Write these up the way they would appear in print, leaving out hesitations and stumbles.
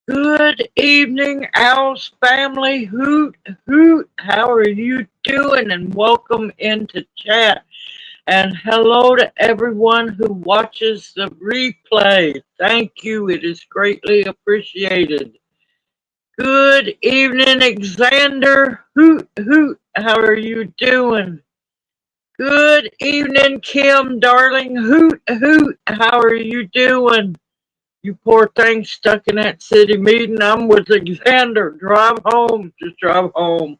Good evening, Owls family. Hoot, hoot. How are you doing? And welcome into chat. And hello to everyone who watches the replay. Thank you. It is greatly appreciated. Good evening, Alexander. Hoot, hoot. How are you doing? Good evening, Kim, darling. Hoot, hoot. How are you doing? You poor thing stuck in that city meeting. I'm with Alexander. Drive home. Just drive home.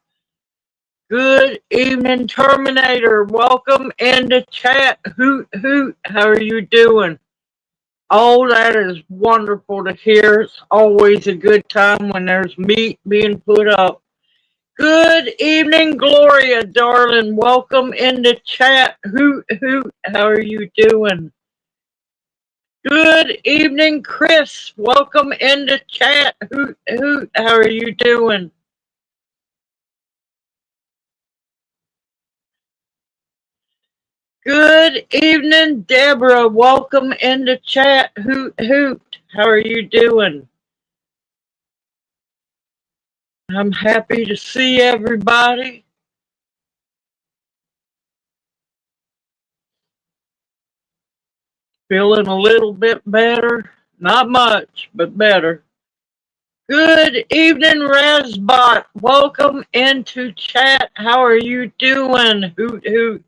Good evening, Terminator. Welcome into chat. Hoot, hoot. How are you doing? Oh, that is wonderful to hear. It's always a good time when there's meat being put up. Good evening, Gloria, darling. Welcome into chat. Hoot, hoot. How are you doing? Good evening, Chris. Welcome into chat. Hoot, hoot. How are you doing? Good evening, Deborah. Welcome into chat. Hoot, hoot. How are you doing? I'm happy to see everybody. Feeling a little bit better. Not much, but better. Good evening, Razbot. Welcome into chat. How are you doing? Hoot, hoot.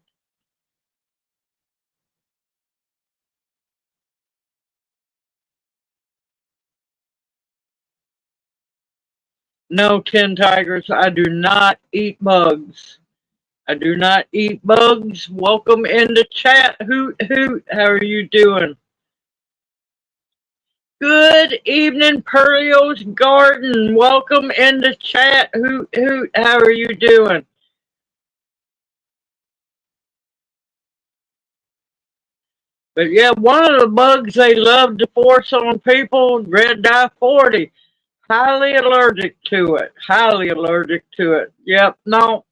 No, Tin Tigers, I do not eat bugs. I do not eat bugs. Welcome into chat. Hoot, hoot. How are you doing? Good evening, Pearlio's Garden. Welcome into chat. Hoot, hoot. How are you doing? But yeah, one of the bugs they love to force on people, red dye 40. Highly allergic to it. Highly allergic to it. Yep, no.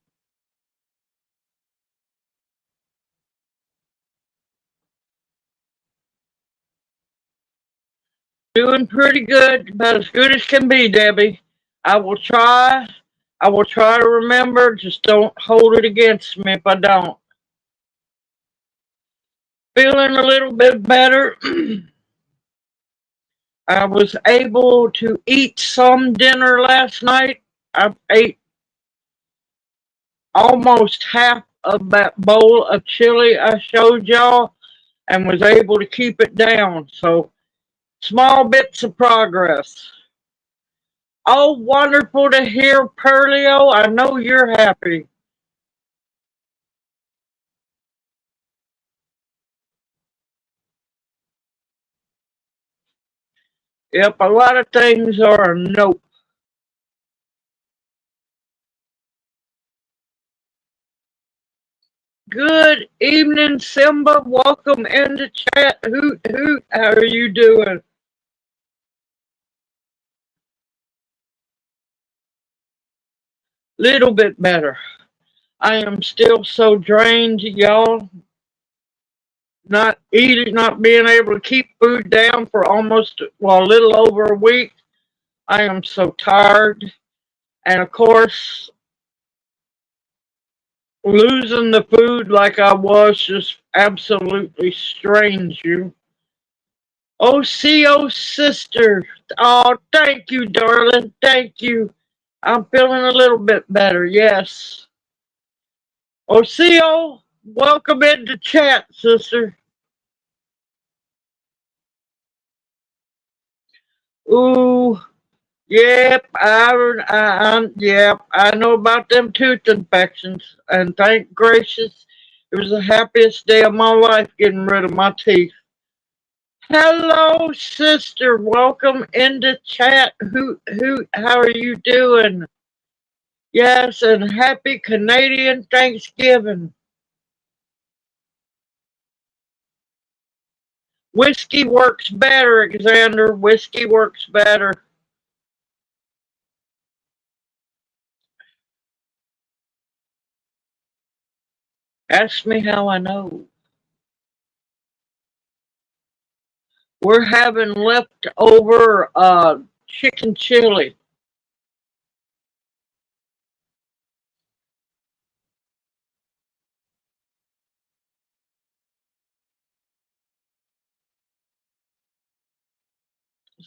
Doing pretty good, about as good as can be, Debbie. I will try. I will try to remember. Just don't hold it against me if I don't. Feeling a little bit better. I was able to eat some dinner last night. I ate almost half of that bowl of chili I showed y'all and was able to keep it down. So, small bits of progress. Oh, wonderful to hear, Perlio. I know you're happy. Yep, a lot of things are a nope. Good evening, Simba. Welcome into chat. Hoot, hoot. How are you doing? Little bit better. I am still so drained, y'all. Not eating, not being able to keep food down for almost, well, a little over a week. I am so tired. And of course, losing the food like I was just absolutely strains you. Oh, see, oh, sister. Oh, thank you, darling. Thank you. I'm feeling a little bit better, yes. Oh, see, oh, welcome into chat, sister. Ooh, yep, yep, I know about them tooth infections, and thank gracious, it was the happiest day of my life getting rid of my teeth. Hello, sister. Welcome into chat. Hoot, hoot. How are you doing? Yes, and happy Canadian Thanksgiving. Whiskey works better, Alexander. Whiskey works better. Ask me how I know. We're having leftover chicken chili.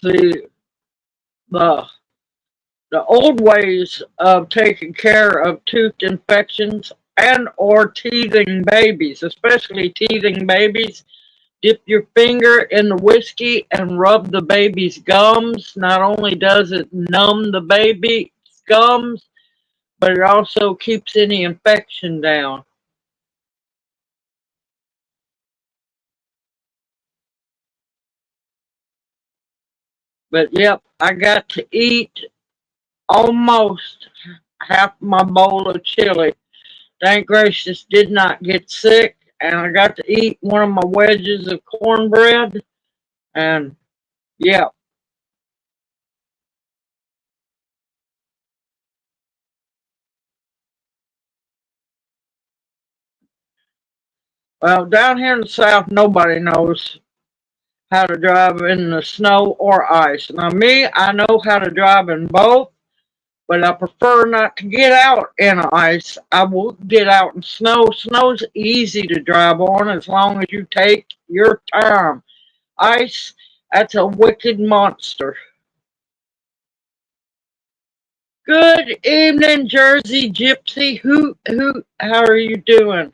The the the old ways of taking care of tooth infections and or teething babies, especially teething babies. Dip your finger in the whiskey and rub the baby's gums. Not only does it numb the baby's gums, but it also keeps any infection down. But yep, I got to eat almost half my bowl of chili. Thank gracious, did not get sick, and I got to eat one of my wedges of cornbread. And yeah, well, down here in the South, nobody knows how to drive in the snow or ice. Now, me, I know how to drive in both, but I prefer not to get out in ice. I will get out in snow. Snow's easy to drive on as long as you take your time. Ice, that's a wicked monster. Good evening, Jersey Gypsy. Hoot, hoot. How are you doing?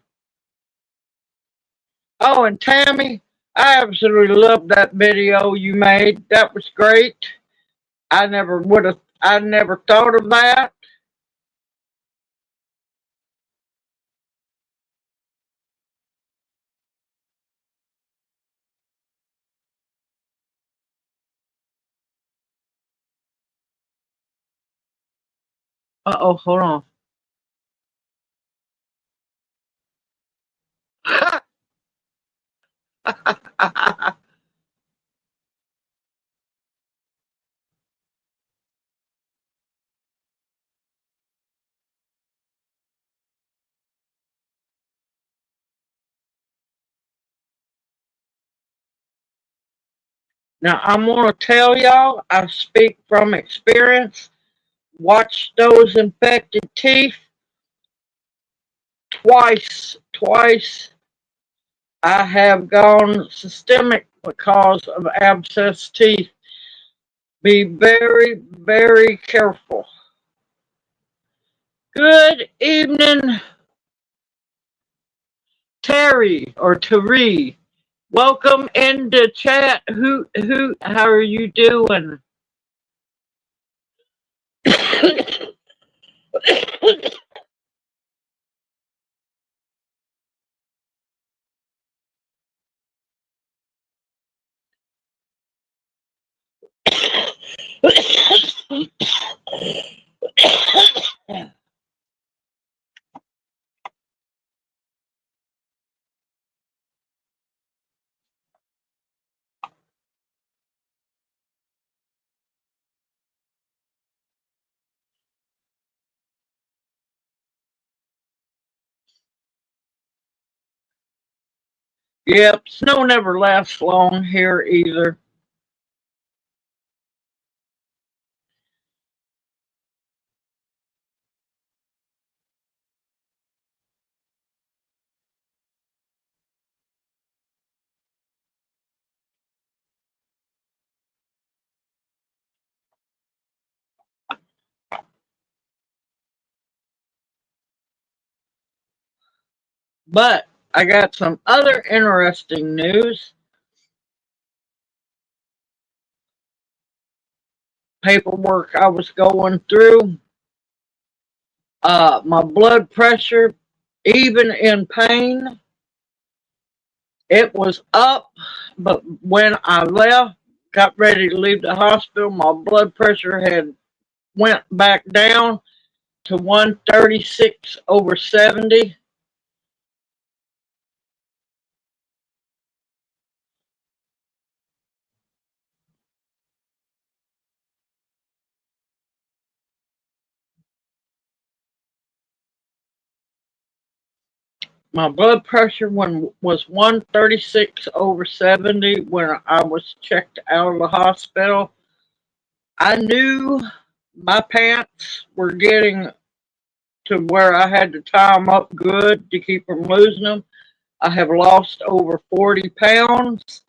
Oh, and Tammy, I absolutely loved that video you made. That was great. I never thought of that. Uh oh, hold on. Now, I'm going to tell y'all, I speak from experience. Watch those infected teeth twice. I have gone systemic because of abscess teeth. Be very, very careful. Good evening, Terry or Teree. Welcome into chat. Hoot, how are you doing? Yep, snow never lasts long here either. But I got some other interesting news. Paperwork I was going through. My blood pressure, even in pain, it was up. But when I left, got ready to leave the hospital, my blood pressure had went back down to 136 over 70. My blood pressure was 136 over 70 when I was checked out of the hospital. I knew my pants were getting to where I had to tie them up good to keep from losing them. I have lost over 40 pounds,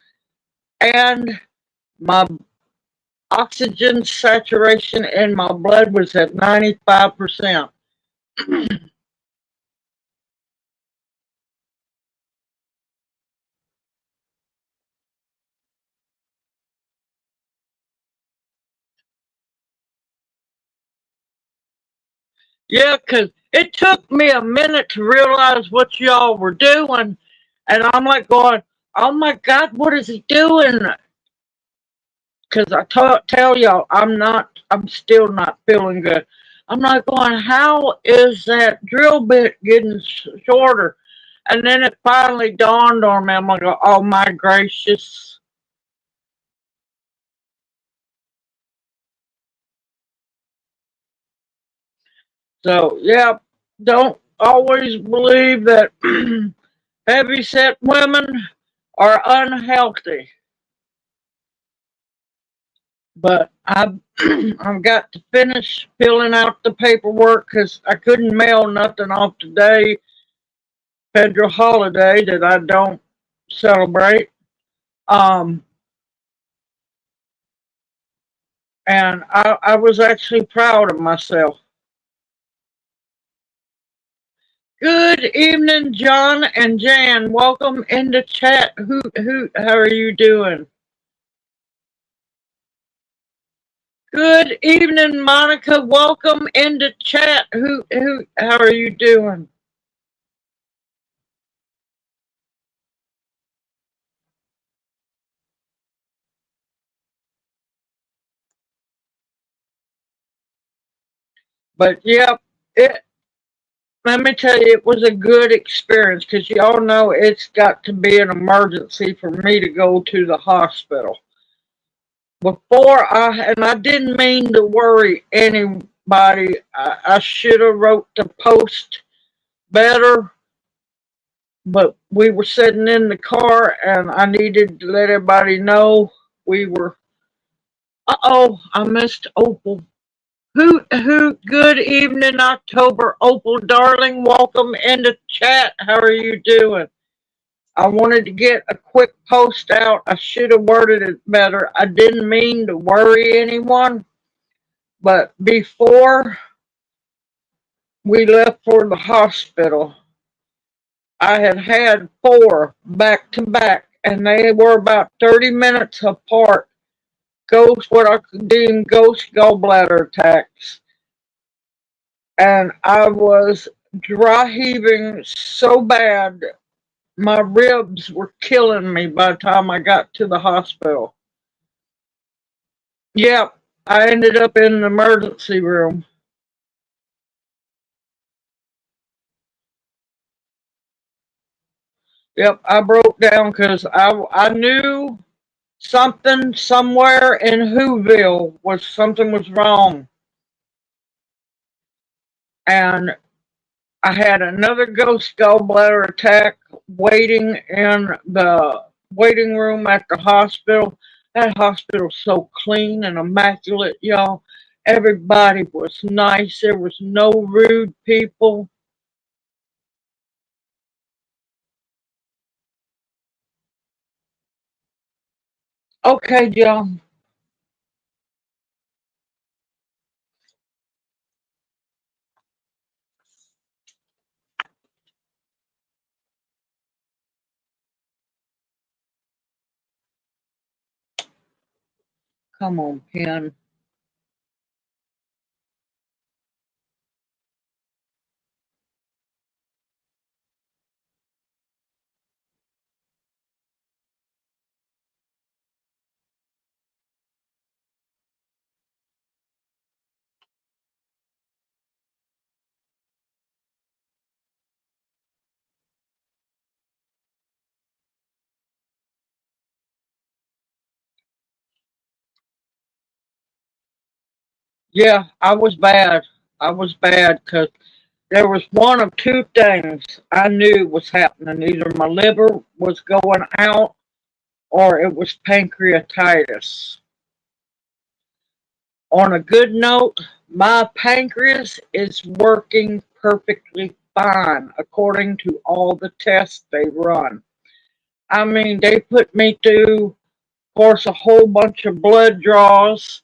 and my oxygen saturation in my blood was at 95%. Yeah, 'cause it took me a minute to realize what y'all were doing. And I'm like going, oh my God, what is he doing? Because tell y'all, I'm still not feeling good. I'm not going, how is that drill bit getting shorter? And then it finally dawned on me. I'm like, oh my gracious. So, yeah, don't always believe that heavy set women are unhealthy. But I've got to finish filling out the paperwork because I couldn't mail nothing off today, federal holiday that I don't celebrate. Um, and I was actually proud of myself. Good evening, John and Jan. Welcome into chat. How are you doing? Good evening, Monica. Welcome into chat. How are you doing? But yeah, it. Let me tell you, it was a good experience because y'all know it's got to be an emergency for me to go to the hospital. And I didn't mean to worry anybody. I should have wrote the post better, but we were sitting in the car and I needed to let everybody know we were. I missed Opal. Good evening, October. Opal, darling, welcome into chat. How are you doing? I wanted to get a quick post out. I should have worded it better. I didn't mean to worry anyone, but before we left for the hospital, I had had four back to back, and they were about 30 minutes apart. What I could deem ghost gallbladder attacks. And I was dry heaving so bad, my ribs were killing me by the time I got to the hospital. Yep, I ended up in the emergency room. Yep, I broke down because I knew something somewhere in Whoville something was wrong. And I had another ghost gallbladder attack waiting in the waiting room at the hospital. That hospital's so clean and immaculate, y'all. Everybody was nice. There was no rude people. Okay, John. Come on, Pen. Yeah, I was bad. I was bad because there was one of two things I knew was happening. Either my liver was going out or it was pancreatitis. On a good note, my pancreas is working perfectly fine according to all the tests they run. I mean, they put me through, of course, a whole bunch of blood draws,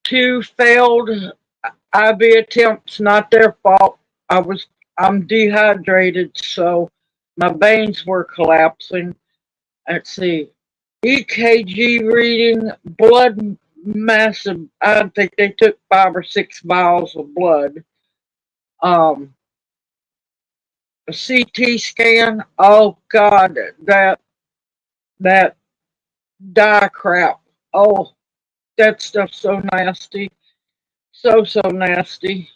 two failed IV attempts, not their fault. I'm dehydrated, so my veins were collapsing. Let's see. EKG reading, blood massive. I think they took 5 or 6 vials of blood. Um, a CT scan. Oh God, that dye crap. Oh, that stuff's so nasty. So nasty.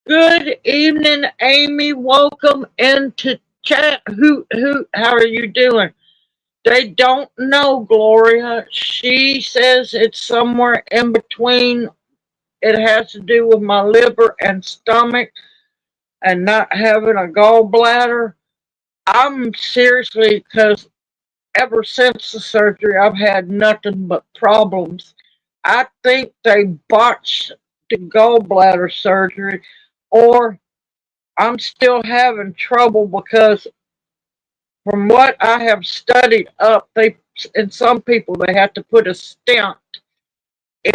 Good evening, Amy. Welcome into chat. How are you doing? They don't know, Gloria. She says it's somewhere in between. It has to do with my liver and stomach and not having a gallbladder. I'm seriously, because ever since the surgery, I've had nothing but problems. I think they botched the gallbladder surgery, or I'm still having trouble because from what I have studied up, in some people they have to put a stent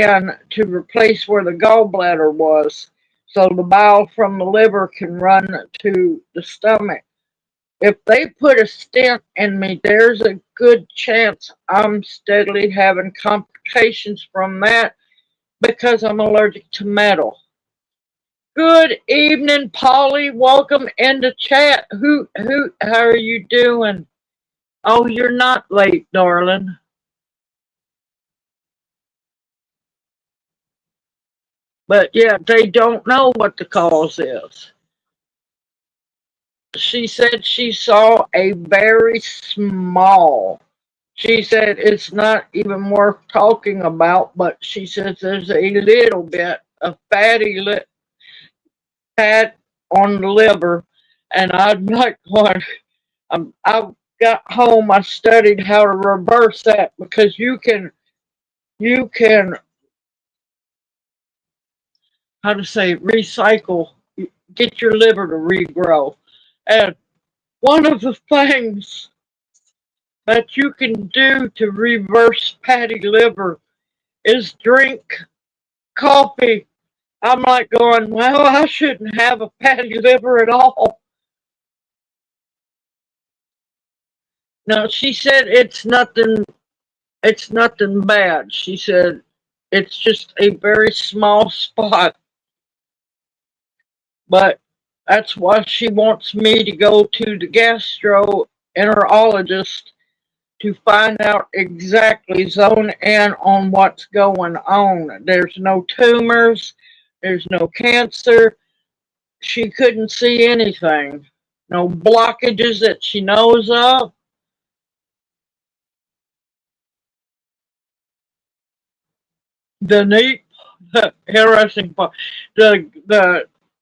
in to replace where the gallbladder was, so the bile from the liver can run to the stomach. If they put a stent in me, there's a good chance I'm steadily having complications from that because I'm allergic to metal. Good evening, Polly. Welcome into chat. How are you doing? Oh, you're not late, darling. But yeah, they don't know what the cause is. She said she saw a very small. She said it's not even worth talking about, but she says there's a little bit of fat on the liver, and I'd like one. I got home. I studied how to reverse that because you can how to say recycle, get your liver to regrow, and one of the things that you can do to reverse fatty liver is drink coffee. I'm like going, well, I shouldn't have a fatty liver at all. No, she said it's nothing bad. She said it's just a very small spot, but that's why she wants me to go to the gastroenterologist to find out exactly, zone in on what's going on. There's no tumors, there's no cancer. She couldn't see anything, no blockages that she knows of. The neat, interesting part, the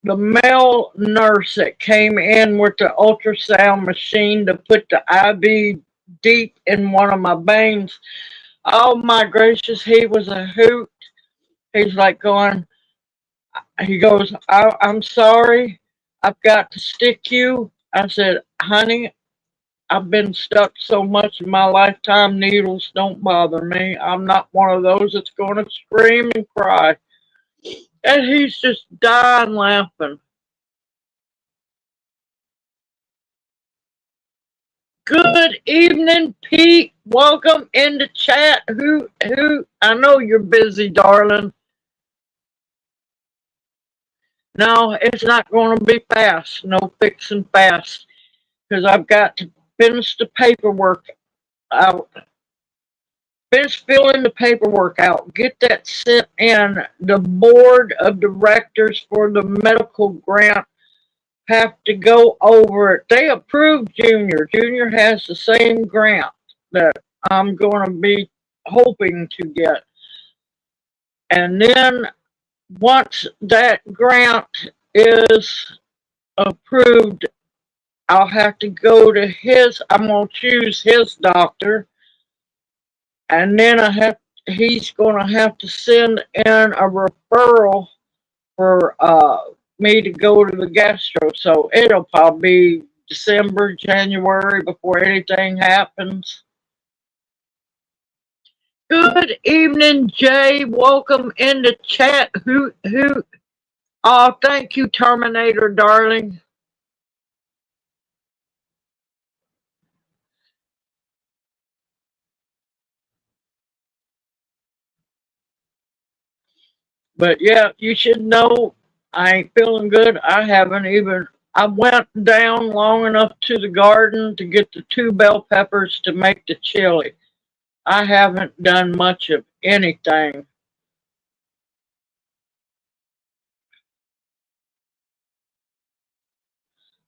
male nurse that came in with the ultrasound machine to put the IV deep in one of my veins. Oh my gracious, he was a hoot. He's like going, he goes, I'm sorry, I've got to stick you. I said, honey, I've been stuck so much in my lifetime, needles don't bother me. I'm not one of those that's going to scream and cry. And he's just dying laughing. Good evening, Pete. Welcome into chat. I know you're busy, darling. No, it's not going to be fast. No fixing fast. Because I've got to finish the paperwork out. Finish filling the paperwork out. Get that sent in. The board of directors for the medical grant have to go over it. They approved Junior. Junior has the same grant that I'm going to be hoping to get. And then once that grant is approved, I'll have to go to I'm going to choose his doctor. And then he's going to have to send in a referral for me to go to the gastro. So it'll probably be December, January before anything happens. Good evening, Jay. Welcome in the chat. Hoot, hoot. Oh, thank you, Terminator, darling. But yeah, you should know I ain't feeling good. I went down long enough to the garden to get the 2 bell peppers to make the chili. I haven't done much of anything.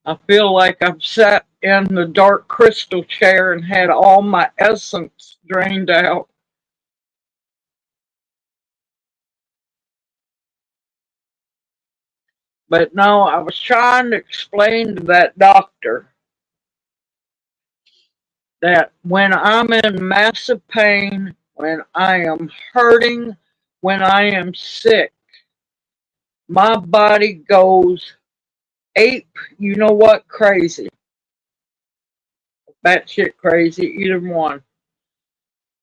I feel like I've sat in the dark crystal chair and had all my essence drained out. But no, I was trying to explain to that doctor that when I'm in massive pain, when I am hurting, when I am sick, my body goes ape, you know what, crazy. Batshit crazy, either one.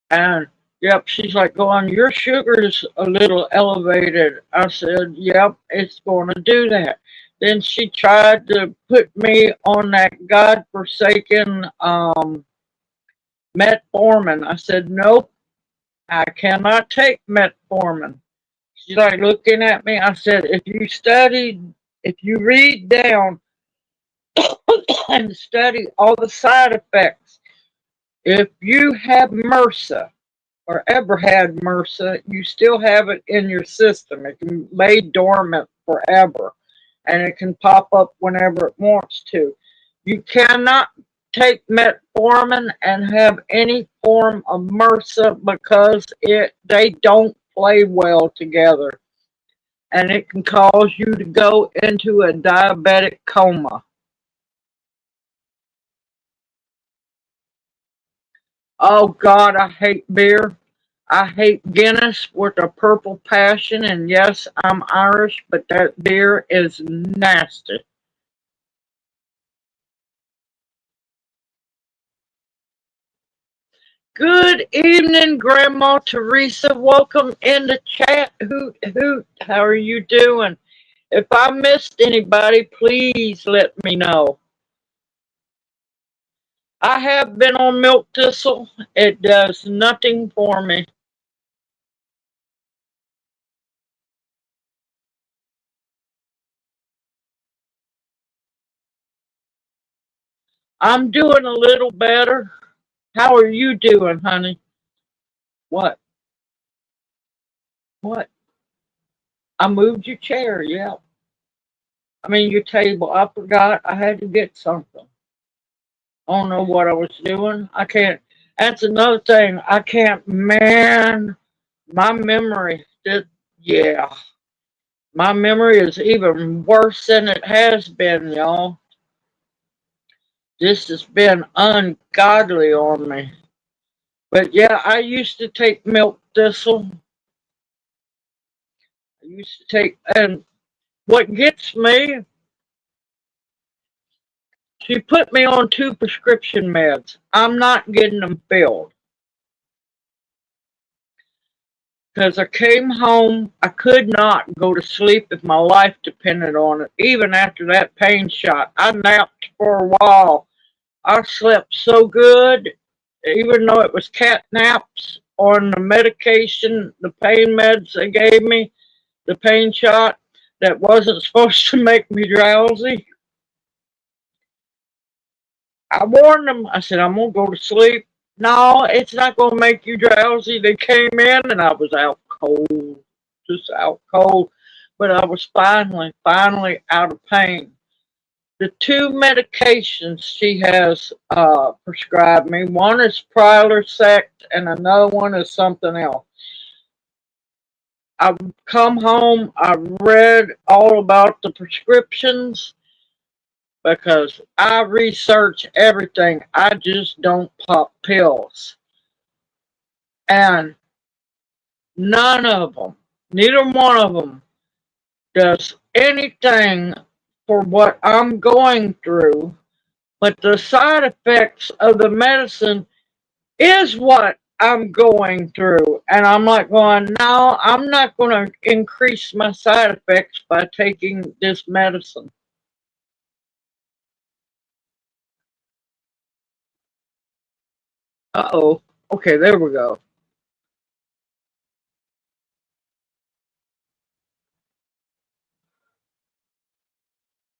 And yep, she's like, going, your sugar's a little elevated. I said, yep, it's going to do that. Then she tried to put me on that godforsaken metformin. I said, nope, I cannot take metformin. She's like looking at me. I said, if you read down and study all the side effects, if you have MRSA or ever had MRSA, you still have it in your system. It can lay dormant forever and it can pop up whenever it wants to. You cannot take metformin and have any form of MRSA because they don't play well together and it can cause you to go into a diabetic coma. Oh God, I hate beer. I hate Guinness with a purple passion, and yes, I'm Irish, but that beer is nasty. Good evening, Grandma Teresa. Welcome in the chat. Hoot, hoot. How are you doing? If I missed anybody, please let me know. I have been on milk thistle. It does nothing for me. I'm doing a little better. How are you doing, honey? What? What? I moved your chair, yeah. I mean, your table. I forgot I had to get something. I don't know what I was doing. I can't. That's another thing. I can't, man. My memory, yeah. My memory is even worse than it has been, y'all. This has been ungodly on me. But yeah, I used to take milk thistle. I used to take, and what gets me, she put me on 2 prescription meds. I'm not getting them filled. Because I came home, I could not go to sleep if my life depended on it. Even after that pain shot, I napped for a while. I slept so good, even though it was cat naps on the medication, the pain meds they gave me, the pain shot that wasn't supposed to make me drowsy. I warned them. I said, I'm going to go to sleep. No, it's not going to make you drowsy. They came in and I was out cold, just out cold. But I was finally out of pain. The 2 medications she has prescribed me, one is Prilosec and another one is something else. I've come home, I've read all about the prescriptions because I research everything. I just don't pop pills. And None of them, neither one of them does anything for what I'm going through, but the side effects of the medicine is what I'm going through. And I'm like going, no, I'm not going to increase my side effects by taking this medicine. Uh-oh. Okay, there we go.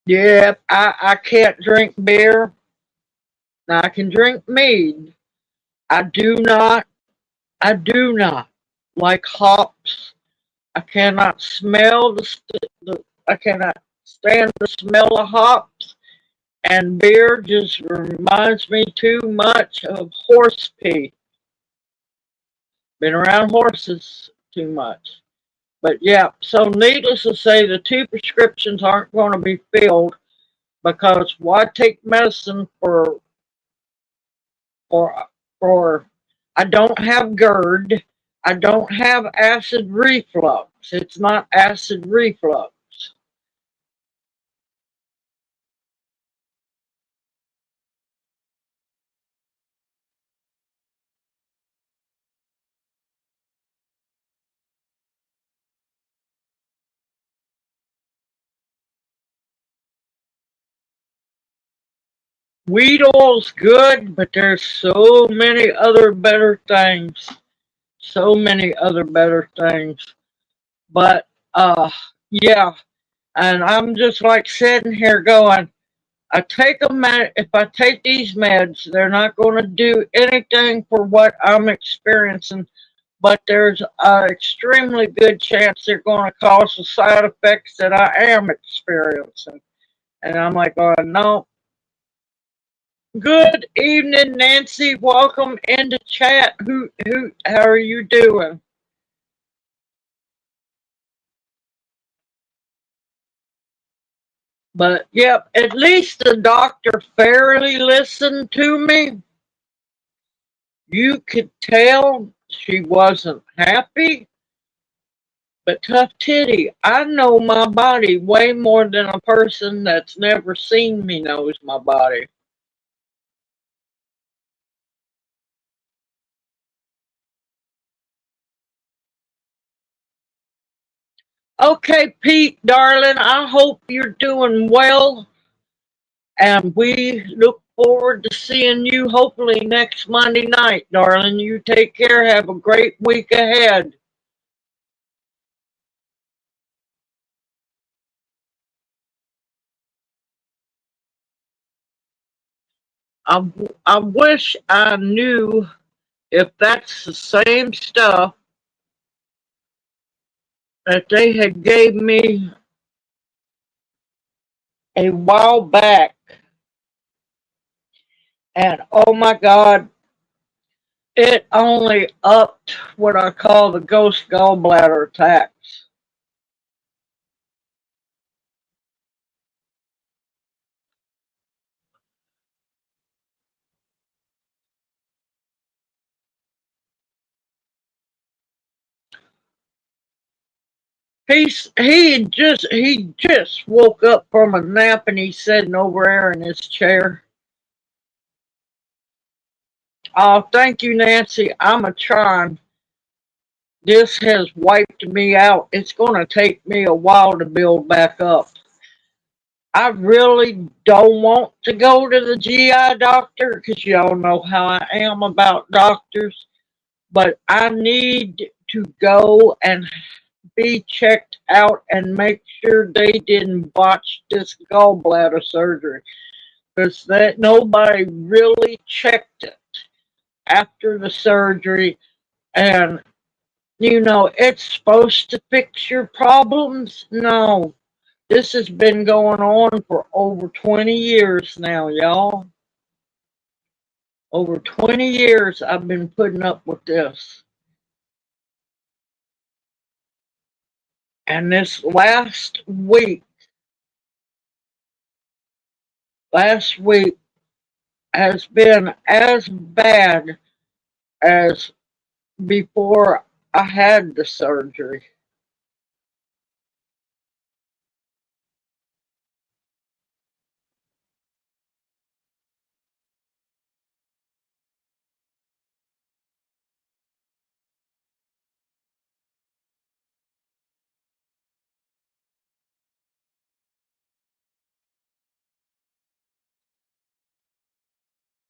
Yeah, I can't drink beer. Now I can drink mead. I do not, I do not like hops. I cannot smell I cannot stand the smell of hops. And beer just reminds me too much of horse pee. Been around horses too much. But yeah, so needless to say, the two prescriptions aren't going to be filled because why take medicine for for I don't have GERD. I don't have acid reflux. It's not acid reflux. Weed oil's good, but there's so many other better things. So many other better things. But yeah, and I'm just like sitting here going, I take a if I take these meds, they're not going to do anything for what I'm experiencing, but there's an extremely good chance they're going to cause the side effects that I am experiencing. And I'm like, oh, no. Good evening, Nancy. Welcome into chat. How are you doing? But yep, at least the doctor fairly listened to me. You could tell she wasn't happy, but tough titty, I know my body way more than a person that's never seen me knows my body. Okay, Pete, darling, I hope you're doing well, and we look forward to seeing you hopefully next Monday night, darling. You take care. Have a great week ahead. I, I wish I knew if that's the same stuff that they had gave me a while back, and oh my God, it only upped what I call the ghost gallbladder attacks. He just woke up from a nap and he's sitting over there in his chair. Oh, thank you, Nancy. I'm a trying. This has wiped me out. It's going to take me a while to build back up. I really don't want to go to the GI doctor because y'all know how I am about doctors, but I need to go and be checked out and make sure they didn't botch this gallbladder surgery because that nobody really checked it after the surgery. And it's supposed to fix your problems. No, this has been going on for over 20 years now, y'all. Over 20 years I've been putting up with this. And this last week has been as bad as before I had the surgery.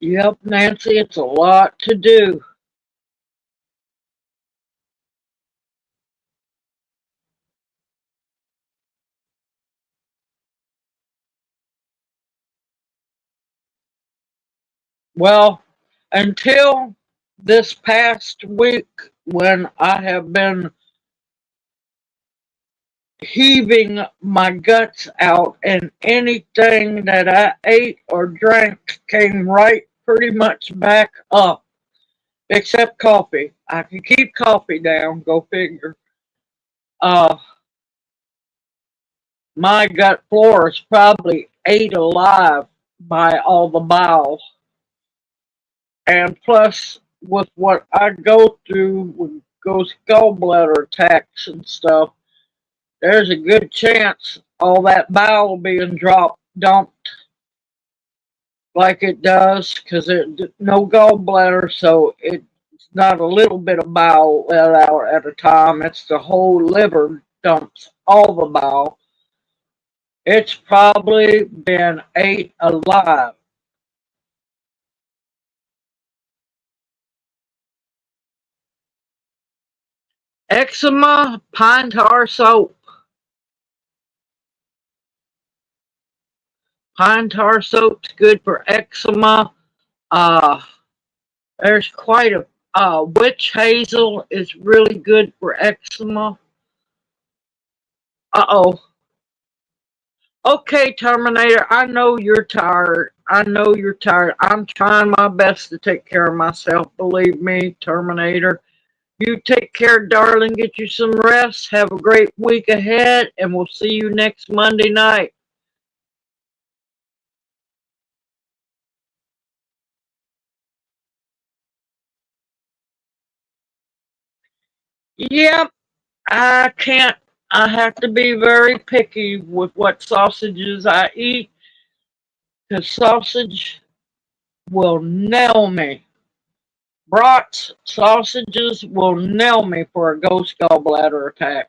Yep, Nancy, it's a lot to do. Well, until this past week when I have been heaving my guts out and anything that I ate or drank came right pretty much back up, except coffee. I can keep coffee down, go figure. Uh, my gut flora is probably ate alive by all the bile. And plus, with what I go through with ghost gallbladder attacks and stuff, there's a good chance all that bile being dumped like it does, because it no gallbladder, so it's not a little bit of bile let out at a time. It's the whole liver dumps all the bile. It's probably been ate alive. Eczema, pine tar soap. Pine tar soap's good for eczema. Uh, there's quite a witch hazel is really good for eczema. Uh-oh. Okay, Terminator, I know you're tired. I know you're tired. I'm trying my best to take care of myself. Believe me, Terminator. You take care, darling. Get you some rest. Have a great week ahead, and we'll see you next Monday night. Yep, I can't. I have to be very picky with what sausages I eat, because sausage will nail me. Brats, sausages will nail me for a ghost gallbladder attack.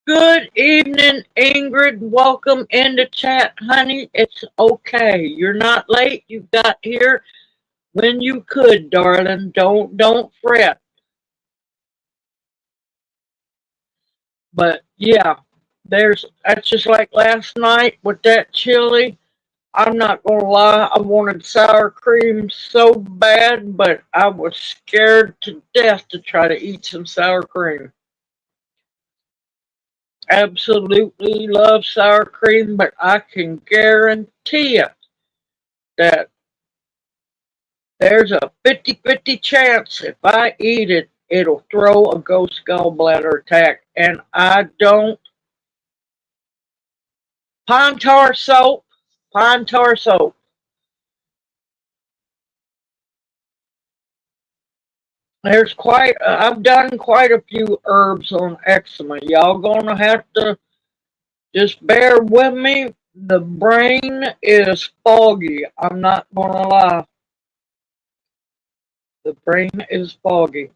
Good evening, Ingrid. Welcome into chat, honey. It's okay. You're not late. You got here when you could, darling. Don't fret. But yeah, that's just like last night with that chili. I'm not gonna lie, I wanted sour cream so bad, but I was scared to death to try to eat some sour cream. Absolutely love sour cream, but I can guarantee you that there's a 50-50 chance if I eat it, it'll throw a ghost gallbladder attack. And I don't. Pine tar soap, pine tar soap. I've done quite a few herbs on eczema. Y'all gonna have to just bear with me. The brain is foggy. I'm not gonna lie. The brain is foggy.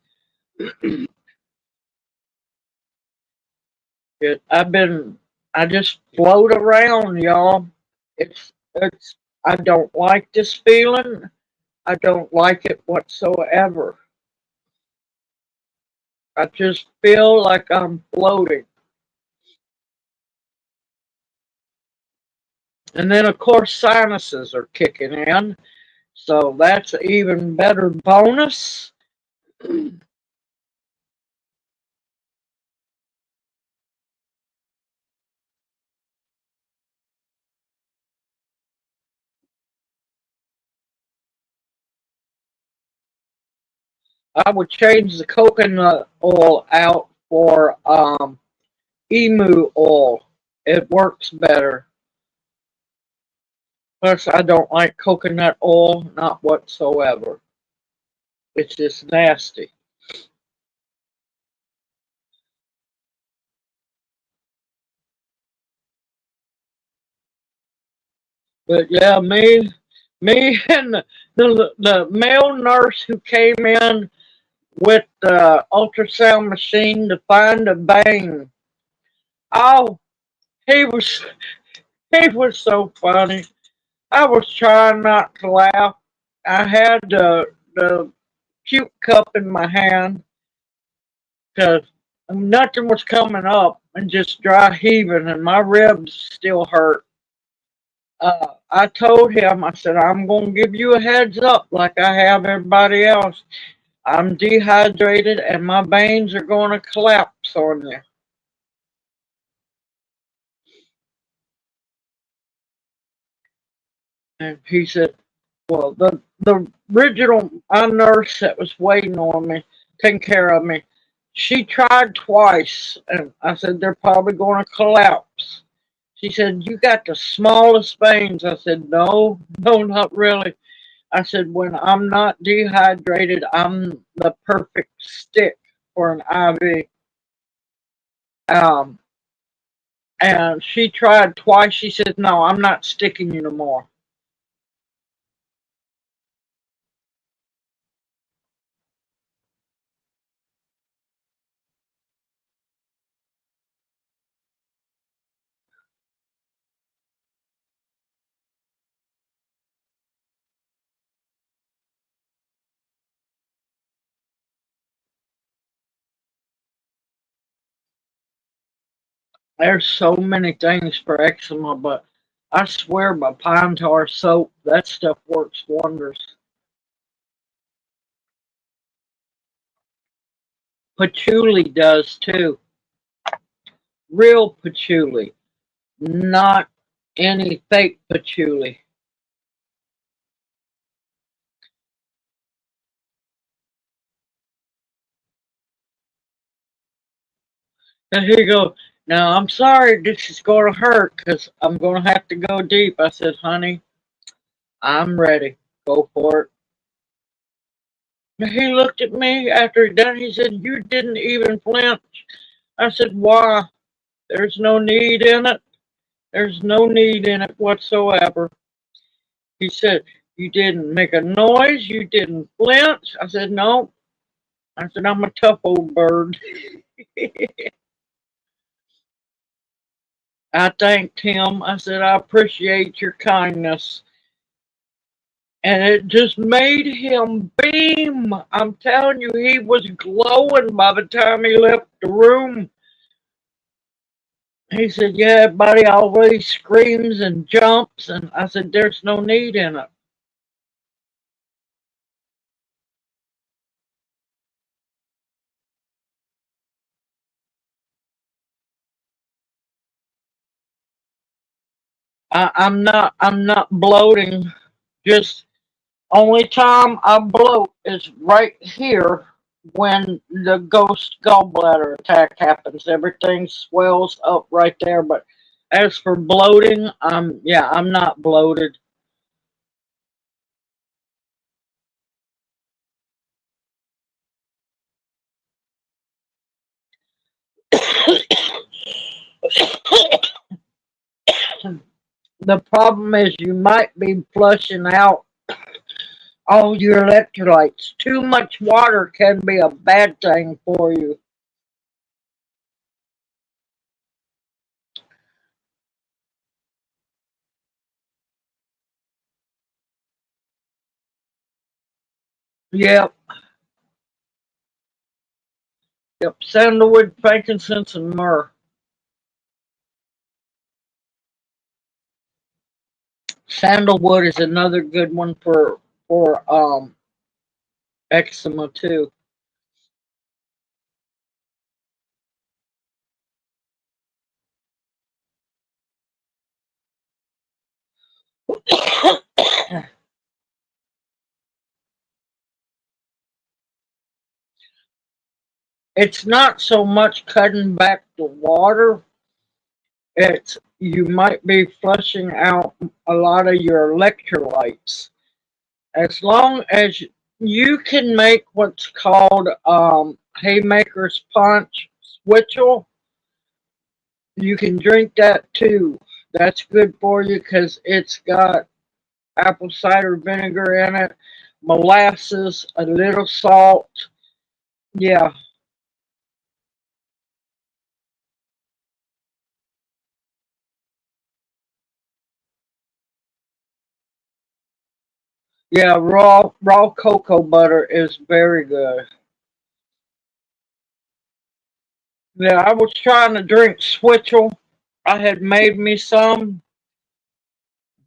I just float around, y'all. It's, I don't like this feeling. I don't like it whatsoever. I just feel like I'm floating. And then, of course, sinuses are kicking in. So that's an even better bonus. I would change the coconut oil out for emu oil. It works better. Plus, I don't like coconut oil, not whatsoever. It's just nasty. But yeah, me and the male nurse who came in with the ultrasound machine to find a vein. Oh, he was he was so funny. I was trying not to laugh. I had the puke cup in my hand because nothing was coming up and just dry heaving, and my ribs still hurt. I told him, I said, I'm going to give you a heads up like I have everybody else. I'm dehydrated and my veins are going to collapse on you. And he said, well, the original nurse that was waiting on me, taking care of me, she tried twice. And I said, they're probably going to collapse. She said, you got the smallest veins. I said, no, no, not really. I said, when I'm not dehydrated, I'm the perfect stick for an IV. Um, and she tried twice. She said, no, I'm not sticking you no more. There's so many things for eczema, but I swear by pine tar soap, that stuff works wonders. Patchouli does too. Real patchouli, not any fake patchouli. And he go, now I'm sorry this is going to hurt because I'm going to have to go deep. I said, honey, I'm ready. Go for it. And he looked at me after he done. He said, you didn't even flinch. I said, why? There's no need in it. There's no need in it whatsoever. He said, you didn't make a noise. You didn't flinch. I said, no. I said, I'm a tough old bird. I thanked him. I said, I appreciate your kindness. And it just made him beam. I'm telling you, he was glowing by the time he left the room. He said, yeah, everybody always screams and jumps. And I said, there's no need in it. I'm not bloating. Just only time I bloat is right here when the ghost gallbladder attack happens. Everything swells up right there. But as for bloating, yeah, I'm not bloated. The problem is you might be flushing out all your electrolytes. Too much water can be a bad thing for you. Yep, yep. Sandalwood, frankincense, and myrrh. Sandalwood is another good one for eczema too. It's not so much cutting back the water. It's you might be flushing out a lot of your electrolytes. As long as you can make what's called haymaker's punch switchel, you can drink that too. That's good for you because it's got apple cider vinegar in it, molasses, a little salt. Yeah, yeah, raw cocoa butter is very good. Yeah, I was trying to drink switchel. I had made me some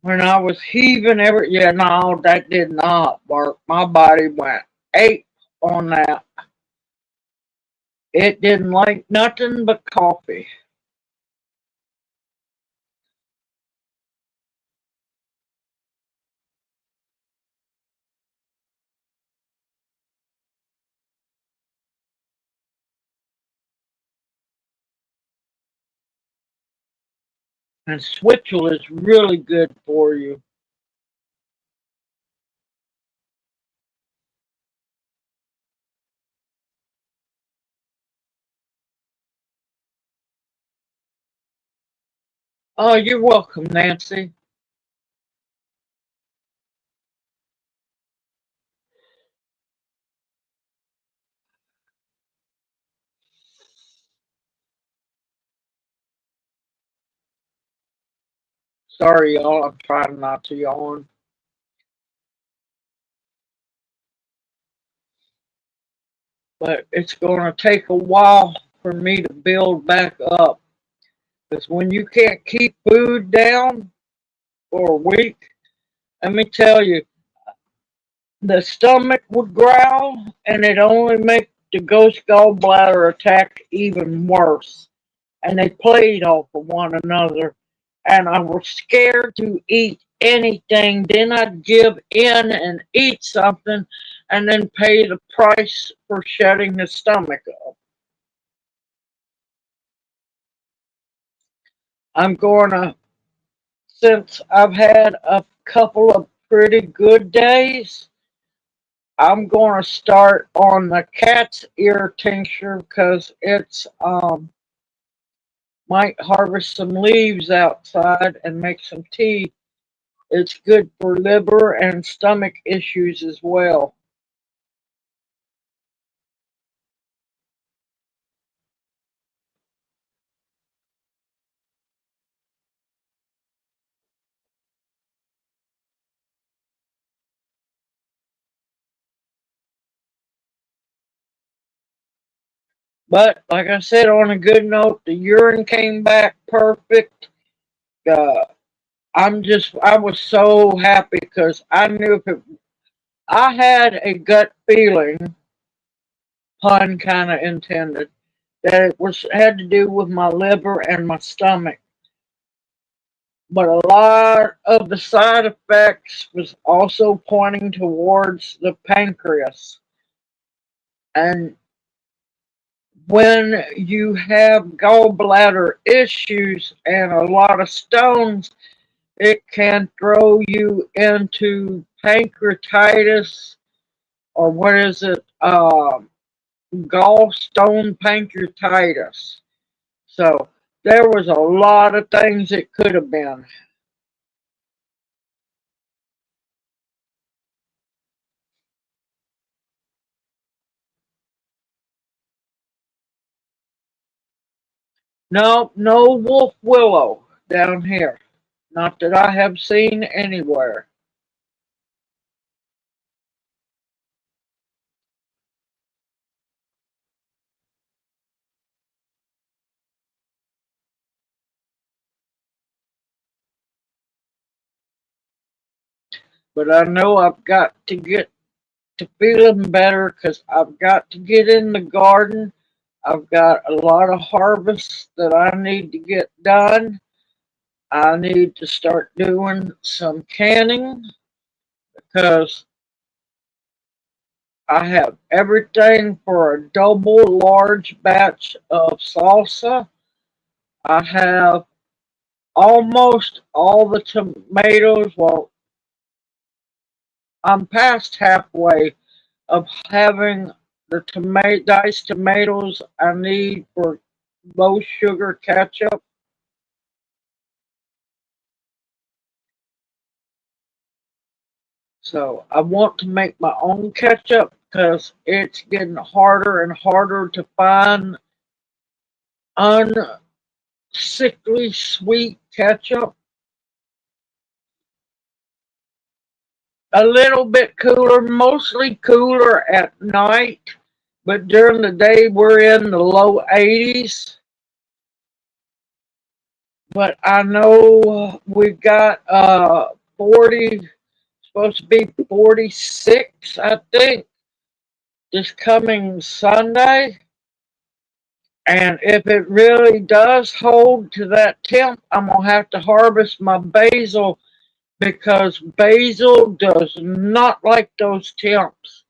when I was heaving every. Yeah, no, that did not work. My body went ape on that. It didn't like nothing but coffee. And switchel is really good for you. Oh, you're welcome, Nancy. Sorry, y'all. I'm trying not to yawn. But it's going to take a while for me to build back up. Because when you can't keep food down for a week, let me tell you, the stomach would growl and it only make the ghost gallbladder attack even worse. And they played off of one another. And I was scared to eat anything. Then I'd give in and eat something and then pay the price for shutting the stomach up. I'm going to, since I've had a couple of pretty good days, I'm going to start on the cat's ear tincture because it's might harvest some leaves outside and make some tea. It's good for liver and stomach issues as well. But like I said, on a good note, the urine came back perfect. Uh, I was so happy because I knew if it, I had a gut feeling, pun kind of intended, that it was had to do with my liver and my stomach. But a lot of the side effects was also pointing towards the pancreas. And when you have gallbladder issues and a lot of stones, it can throw you into pancreatitis or what is it? Gallstone pancreatitis. So there was a lot of things it could have been. No, no wolf willow down here. Not that I have seen anywhere. But I know I've got to get to feeling better because I've got to get in the garden. I've got a lot of harvests that I need to get done. I need to start doing some canning because I have everything for a double large batch of salsa. I have almost all the tomatoes. Well, I'm past halfway of having the diced tomatoes I need for low sugar ketchup. So I want to make my own ketchup because it's getting harder and harder to find unsickly sweet ketchup. A little bit cooler, mostly cooler at night, but during the day we're in the low 80s. But I know we've got 40, supposed to be 46, I think, this coming Sunday. And if it really does hold to that temp, I'm going to have to harvest my basil because basil does not like those temps.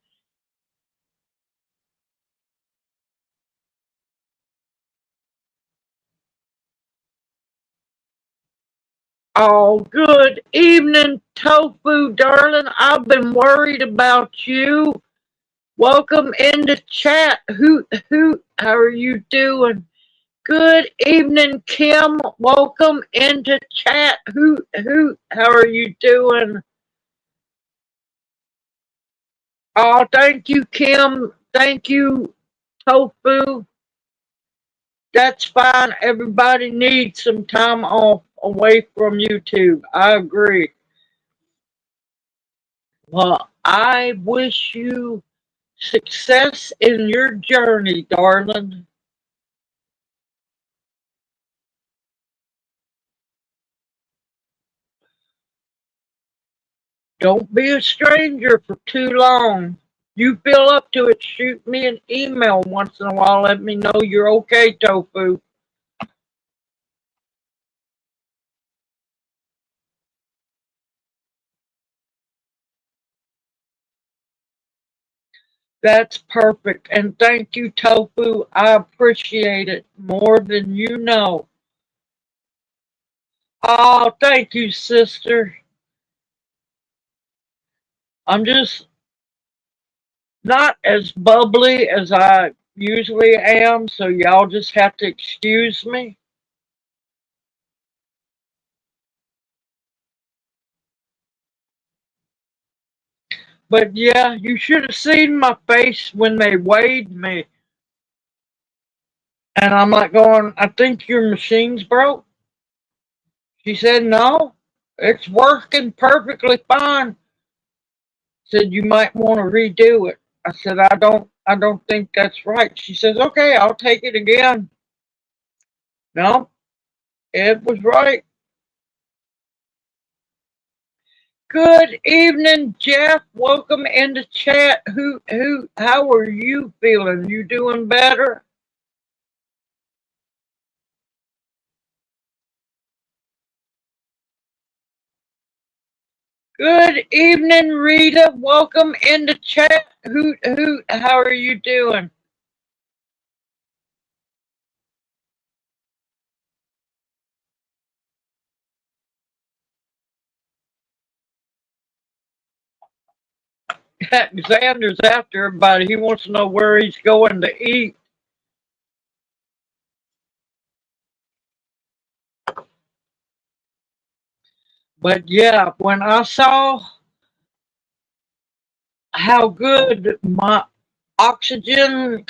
Oh, good evening, Tofu, darling. I've been worried about you. Welcome into chat. Hoot, hoot. How are you doing? Good evening, Kim. Welcome into chat. Hoot, hoot. How are you doing? Oh, thank you, Kim. Thank you, Tofu. That's fine. Everybody needs some time off away from YouTube. I agree. Well, I wish you success in your journey, darling. Don't be a stranger for too long. You feel up to it, shoot me an email once in a while. Let me know you're okay, Tofu. That's perfect. And thank you, Tofu. I appreciate it more than you know. Oh, thank you, sister. I'm just not as bubbly as I usually am, so y'all just have to excuse me. But yeah, you should have seen my face when they weighed me. And I'm like going, I think your machine's broke. She said, no, it's working perfectly fine. Said you might want to redo it. I said, I don't think that's right. She says, okay, I'll take it again. No, it was right. Good evening, Jeff. Welcome into chat. How are you feeling? You doing better? Good evening, Rita. Welcome into chat. Hoot, hoot. How are you doing? Xander's after everybody. He wants to know where he's going to eat. But yeah, when I saw how good my oxygen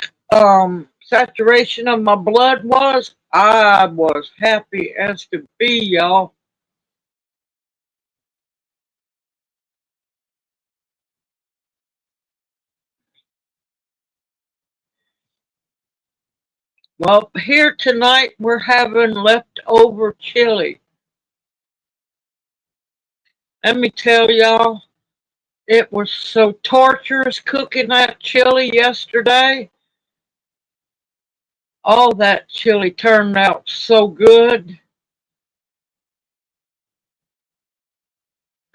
saturation of my blood was, I was happy as could be, y'all. Well, here tonight we're having leftover chili. Let me tell y'all, it was so torturous cooking that chili yesterday. All that chili turned out so good.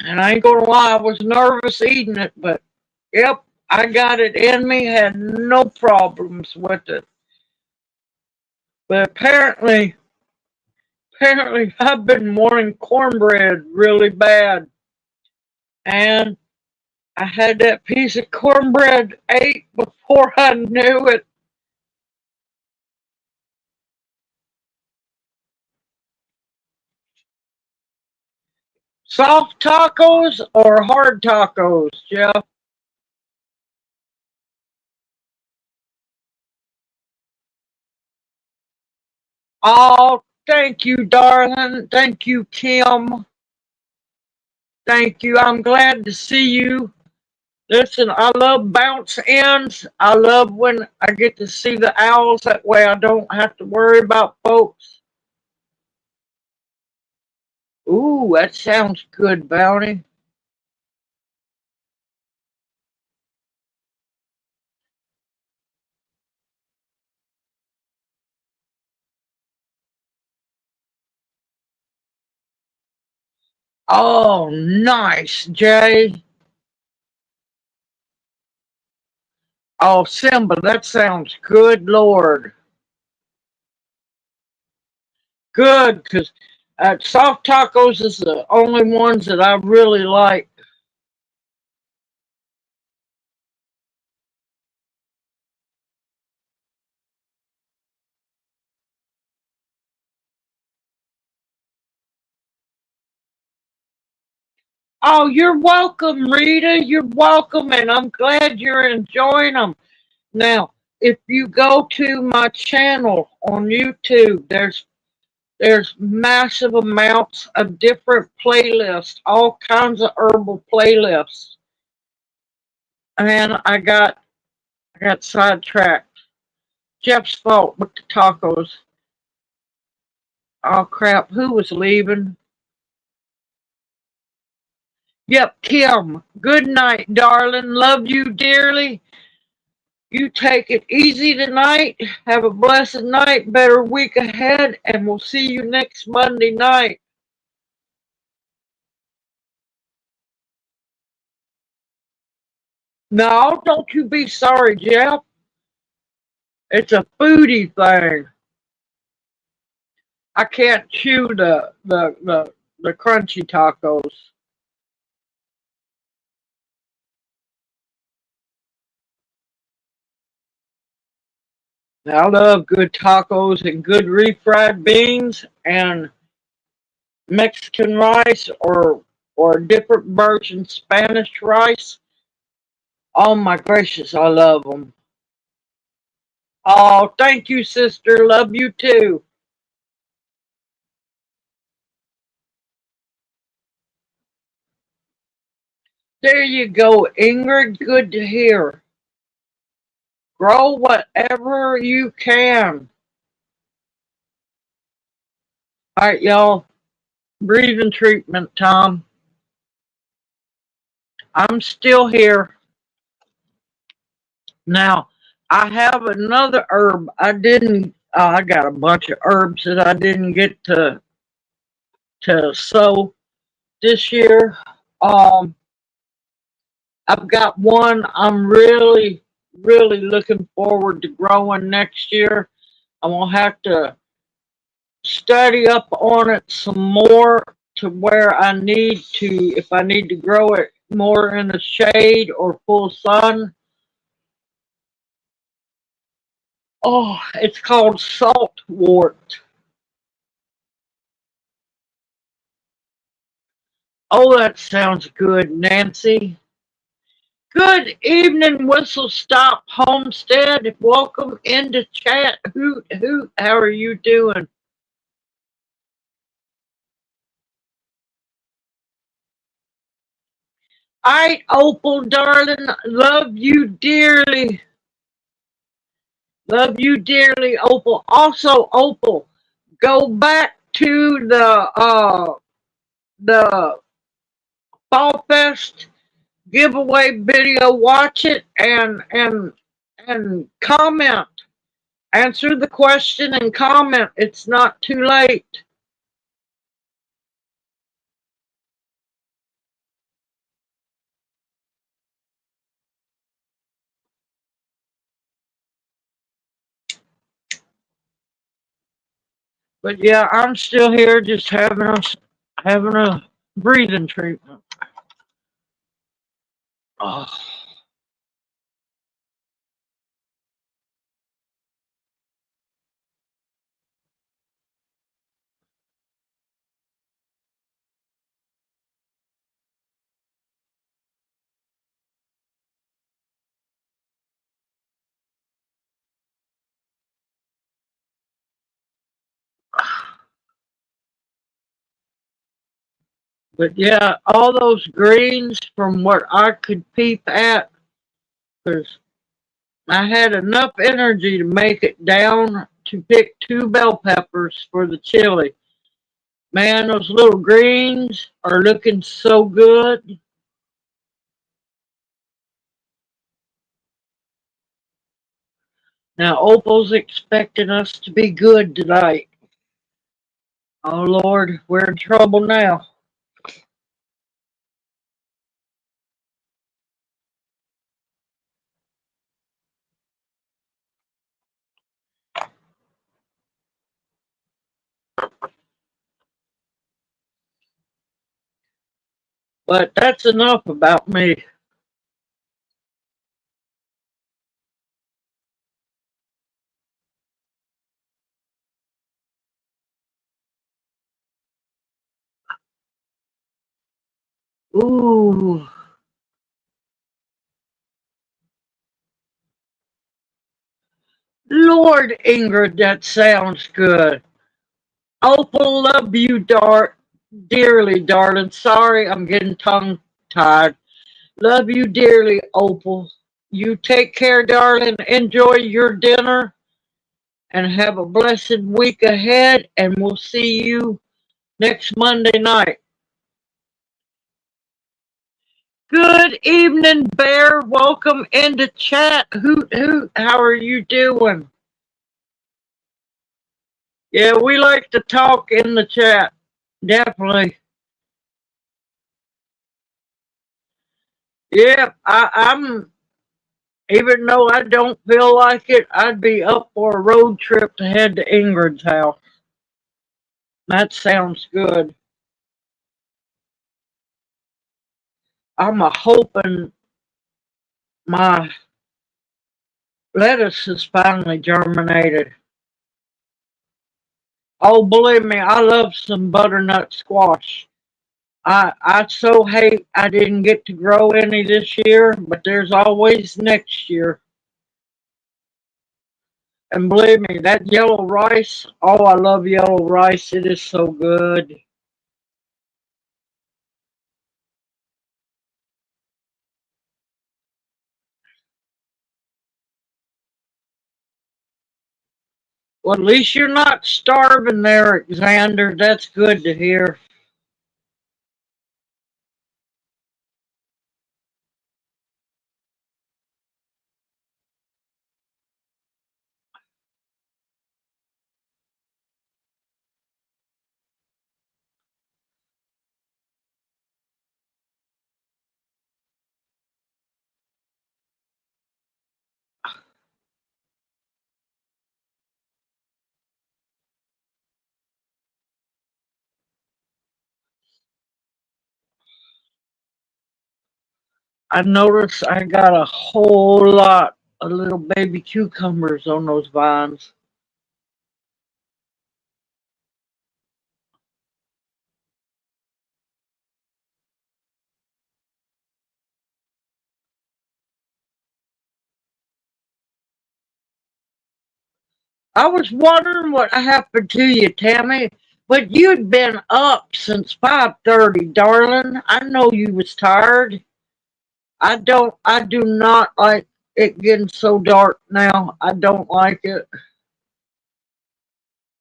And I ain't gonna lie, I was nervous eating it, but yep, I got it in me, had no problems with it. But apparently, Apparently, I've been wanting cornbread really bad, and I had that piece of cornbread ate before I knew it. Soft tacos or hard tacos, Jeff? Oh, thank you, darling. Thank you, Kim. Thank you. I'm glad to see you. Listen, I love bounce ins. I love when I get to see the owls. That way I don't have to worry about folks. Ooh, that sounds good, Bounty. Oh, nice, Jay. Oh, Simba, that sounds good, Lord. Good, because soft tacos is the only ones that I really like. Oh, you're welcome, Rita. You're welcome, and I'm glad you're enjoying them. Now, if you go to my channel on YouTube, there's massive amounts of different playlists, all kinds of herbal playlists. And I got sidetracked. Jeff's fault with the tacos. Oh crap, who was leaving? Yep, Kim. Good night, darling. Love you dearly. You take it easy tonight. Have a blessed night, better week ahead, and we'll see you next Monday night. No, don't you be sorry, Jeff. It's a foodie thing. I can't chew the crunchy tacos. I love good tacos and good refried beans and Mexican rice or different version Spanish rice. Oh my gracious, I love them. Oh, thank you, sister. Love you too. There you go, Ingrid. Good to hear. Grow whatever you can. All right, y'all. Breathing treatment, Tom. I'm still here. Now, I have another herb. I didn't. I got a bunch of herbs that I didn't get to sow this year. Um, I've got one I'm really looking forward to growing next year. I'm gonna have to study up on it some more to where I need to, if I need to grow it more in the shade or full sun. Oh, it's called saltwort. Oh, that sounds good, Nancy. Good evening, Whistle Stop Homestead. Welcome into chat. Hoot, hoot. How are you doing? All right, Opal, darling. Love you dearly. Love you dearly, Opal. Also, Opal, go back to the Fall Fest giveaway video, watch it and comment. Answer the question and comment. It's not too late. But yeah, I'm still here, just having a breathing treatment. Oh. But yeah, all those greens from what I could peep at, because I had enough energy to make it down to pick two bell peppers for the chili. Man, those little greens are looking so good. Now, Opal's expecting us to be good tonight. Oh, Lord, we're in trouble now. But that's enough about me. Ooh, Lord, Ingrid, that sounds good. Opal, love you, dearly, darling. Sorry, I'm getting tongue tied. Love you dearly, Opal. You take care, darling. Enjoy your dinner and have a blessed week ahead. And we'll see you next Monday night. Good evening, Bear. Welcome into chat. Hoot, hoot. How are you doing? Yeah, we like to talk in the chat. Definitely. Yeah, I'm, even though I don't feel like it, I'd be up for a road trip to head to Ingrid's house. That sounds good. I'm a hoping my lettuce has finally germinated. Oh, believe me, I love some butternut squash. I so hate I didn't get to grow any this year, but there's always next year. And believe me, that yellow rice, oh, I love yellow rice. It is so good. Well, at least you're not starving there, Xander. That's good to hear. I noticed I got a whole lot of little baby cucumbers on those vines. I was wondering what happened to you, Tammy, but you'd been up since 5:30, darling. I know you was tired. I do not like it getting so dark now. I don't like it.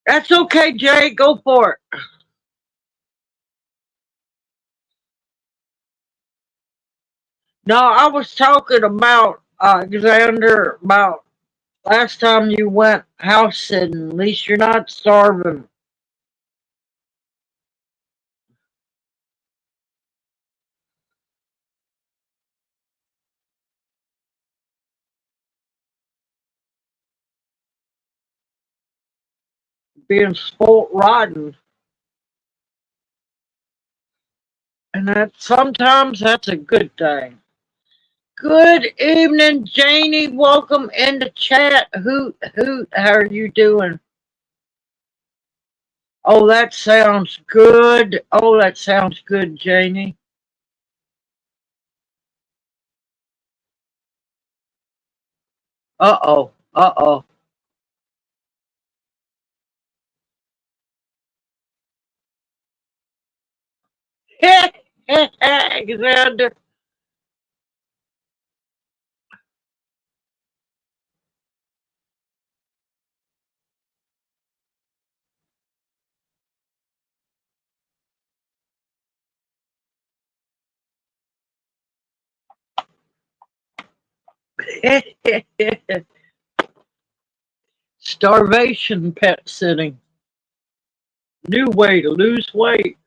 That's okay, Jay. Go for it. No, I was talking about Alexander, about last time you went house sitting. At least you're not starving. being spoilt rotten. And that sometimes that's a good thing. Good evening, Janie. Welcome into chat. Hoot, hoot. How are you doing? Oh, that sounds good. Oh, that sounds good, Janie. Uh-oh. Uh-oh. Alexander. Starvation pet sitting. New way to lose weight.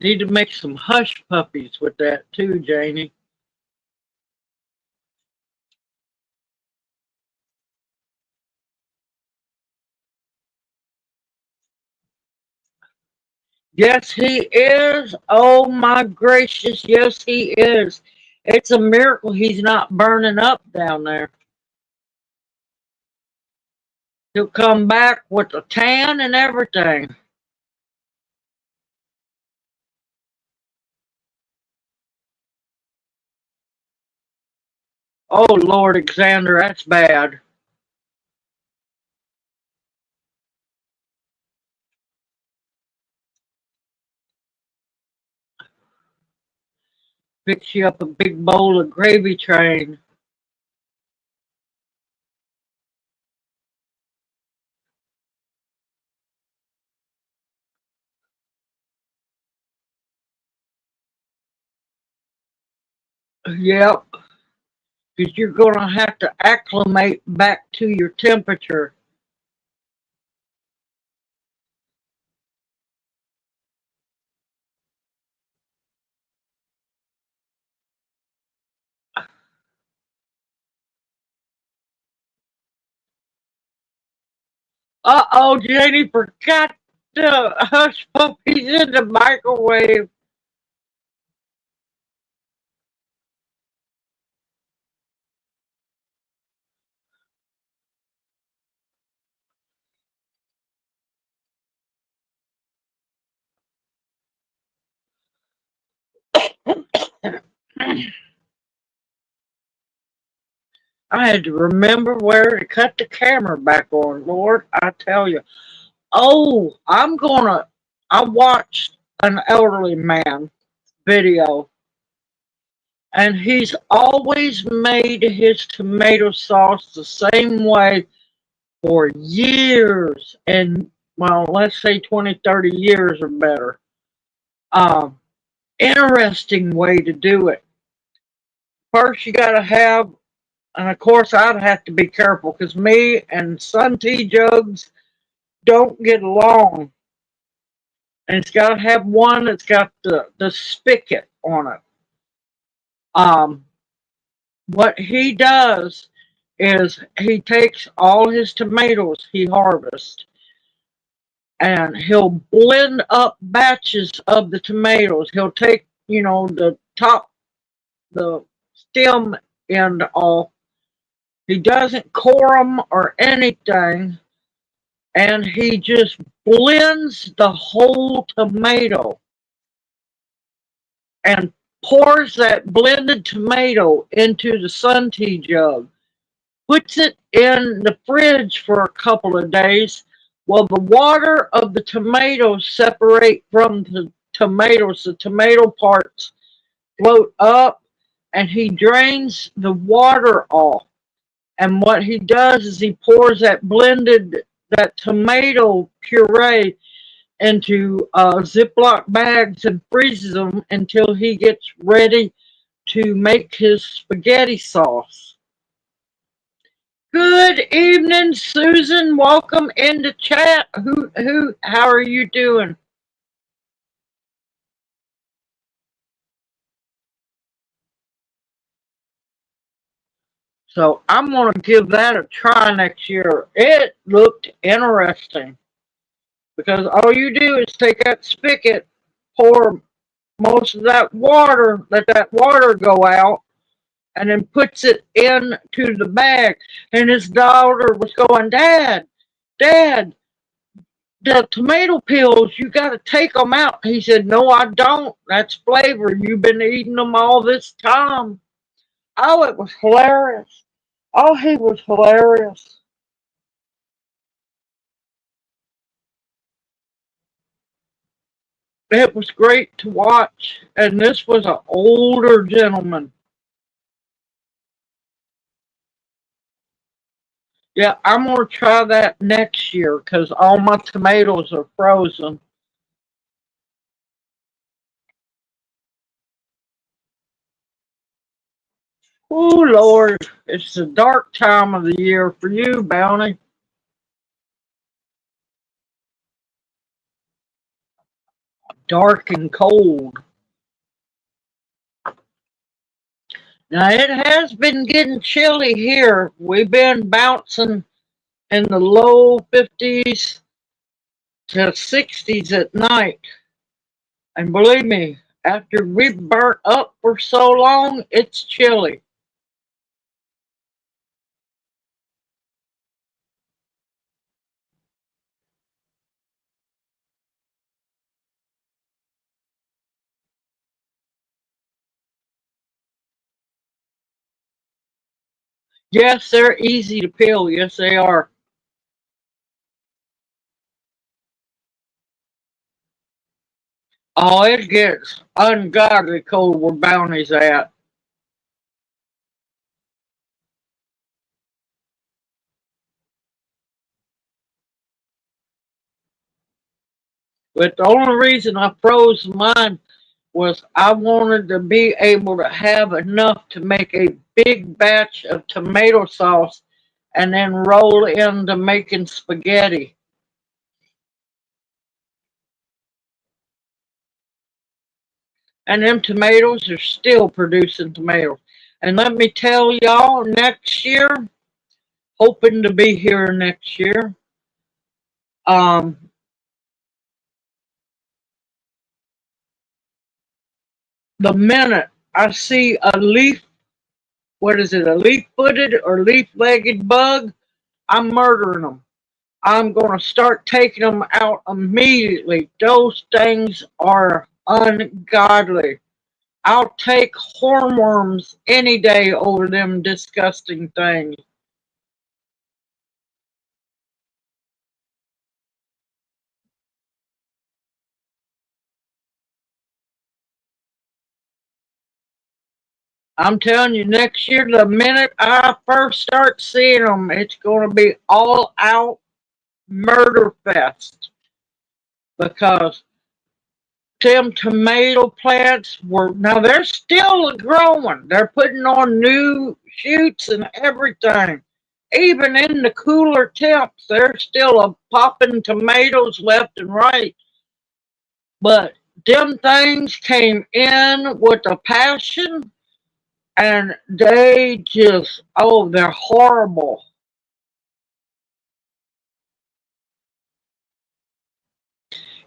Need to make some hush puppies with that too, Janie. Yes, he is. Oh my gracious, yes, he is. It's a miracle he's not burning up down there. He'll come back with a tan and everything. Oh Lord, Alexander, that's bad. Fix you up a big bowl of gravy train. Yep, because you're going to have to acclimate back to your temperature. Uh-oh, Janie forgot the hush puppies in the microwave. I had to remember where to cut the camera back on, Lord, I tell you. Oh, I watched an elderly man video, and he's always made his tomato sauce the same way for years, and well, let's say 20, 30 years or better. Um, Interesting way to do it. First, you got to have, and of course, I'd have to be careful because me and Sun Tea jugs don't get along. And it's got to have one that's got the spigot on it. Um, what he does is he takes all his tomatoes he harvests and he'll blend up batches of the tomatoes. He'll take, the top, the stem end off. He doesn't core them or anything, and he just blends the whole tomato and pours that blended tomato into the sun tea jug, puts it in the fridge for a couple of days while the water of the tomatoes separate from the tomatoes. The tomato parts float up, and he drains the water off. And what he does is he pours that tomato puree into Ziploc bags and freezes them until he gets ready to make his spaghetti sauce. Good evening, Susan. Welcome into chat. How are you doing? So I'm going to give that a try next year. It looked interesting because all you do is take that spigot, pour most of that water, let that water go out, and then puts it into the bag. And his daughter was going, Dad, Dad, the tomato peels, you got to take them out. He said, No, I don't. That's flavor. You've been eating them all this time. Oh, it was hilarious. Oh, he was hilarious. It was great to watch. And this was an older gentleman. Yeah, I'm going to try that next year because all my tomatoes are frozen. Oh, Lord. It's the dark time of the year for you, Bounty. Dark and cold. Now, it has been getting chilly here. We've been bouncing in the low 50s to 60s at night. And believe me, after we've burnt up for so long, it's chilly. Yes, they're easy to peel. Yes, they are. Oh, it gets ungodly cold where Bounty's at. But the only reason I froze mine was I wanted to be able to have enough to make a big batch of tomato sauce and then roll into making spaghetti. And them tomatoes are still producing tomatoes. And let me tell y'all, next year, hoping to be here next year, um, the minute I see a leaf, what is it, a leaf footed or leaf legged bug, I'm murdering them. I'm going to start taking them out immediately. Those things are ungodly. I'll take hornworms any day over them disgusting things. I'm telling you, next year, the minute I first start seeing them, it's going to be all out murder fest because them tomato plants were, now they're still growing. They're putting on new shoots and everything. Even in the cooler temps, they're still a popping tomatoes left and right. But them things came in with a passion and they just, oh, they're horrible.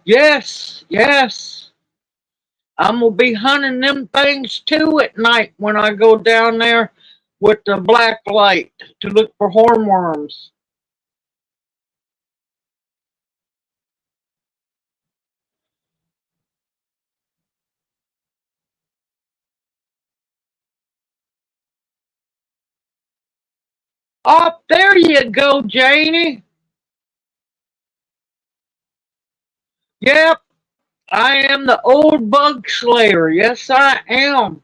Yes, yes. I'm gonna be hunting them things too at night when I go down there with the black light to look for hornworms. Oh, there you go, Janie. Yep, I am the old bug slayer. Yes, I am.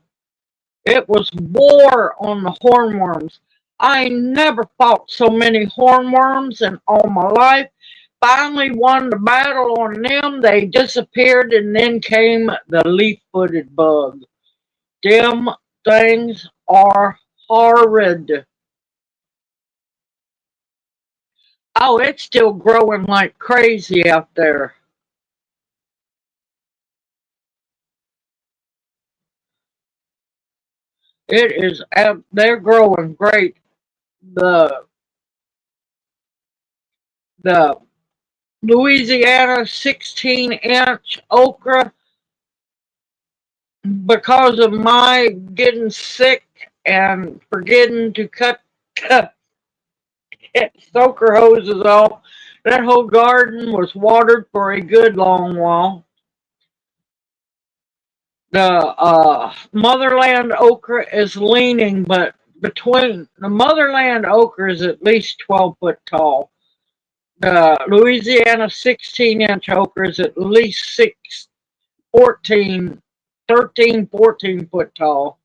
It was war on the hornworms. I never fought so many hornworms in all my life. Finally won the battle on them. They disappeared, and then came the leaf-footed bug. Them things are horrid. Oh, it's still growing like crazy out there. It is, they're growing great. the the Louisiana 16-inch okra because of my getting sick and forgetting to cut soaker hoses off. That whole garden was watered for a good long while. The motherland okra is leaning, but between the motherland okra is at least 12 foot tall. The Louisiana 16-inch okra is at least 14, 13, 14 foot tall.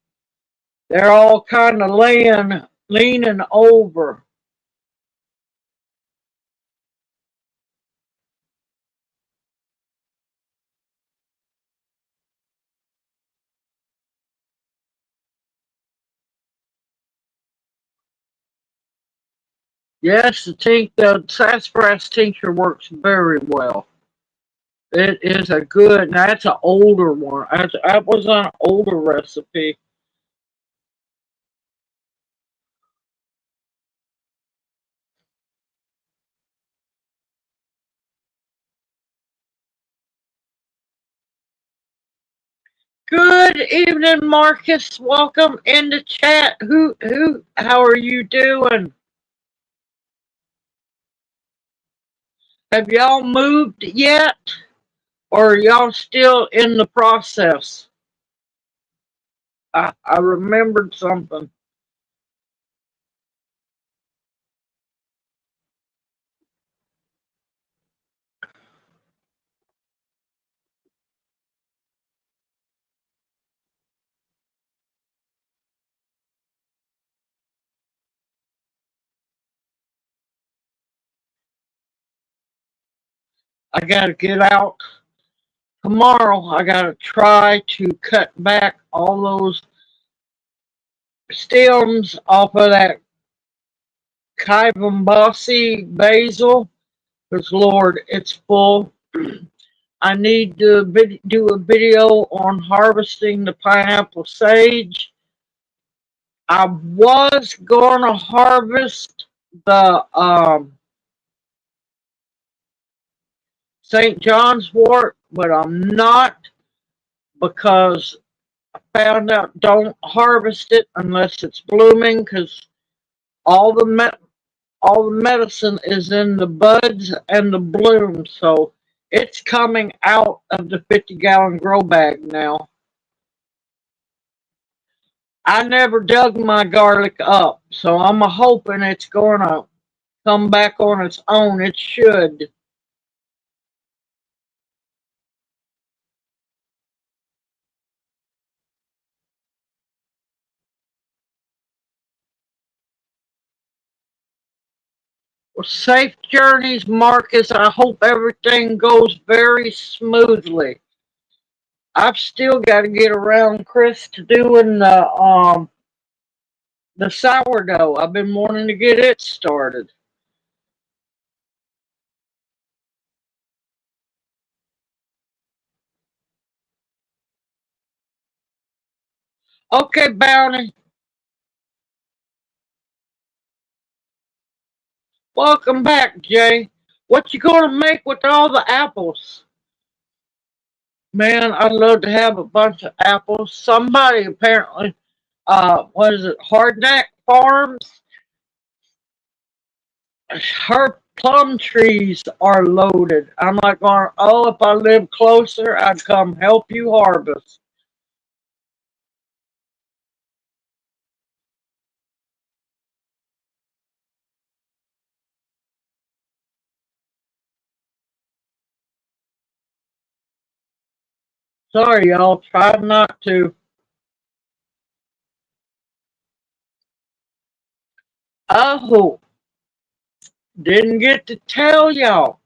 They're all kind of leaning over. Yes, the sassafras tincture works very well. It is a good, now that's an older one. That was an older recipe. Good evening, Marcus. Welcome in the chat. How are you doing? Have y'all moved yet? Or are y'all still in the process? I remembered something. I gotta get out tomorrow. I gotta try to cut back all those stems off of that Kaibombasi basil. Because Lord, it's full. I need to do a video on harvesting the pineapple sage. I was going to harvest the St. John's wort, but I'm not because I found out don't harvest it unless it's blooming because all the all the medicine is in the buds and the blooms. So it's coming out of the 50-gallon grow bag now. I never dug my garlic up, so I'm hoping it's going to come back on its own. It should. Well, safe journeys, Marcus. I hope everything goes very smoothly. I've still got to get around, Chris, to doing the sourdough. I've been wanting to get it started. Okay, Bounty. Welcome back, Jay. What you gonna make with all the apples? Man, I'd love to have a bunch of apples. Somebody apparently, what is it, Hardneck Farms? Her plum trees are loaded. I'm like going, oh, if I lived closer, I'd come help you harvest. Sorry, y'all. Tried not to. Oh, didn't get to tell y'all.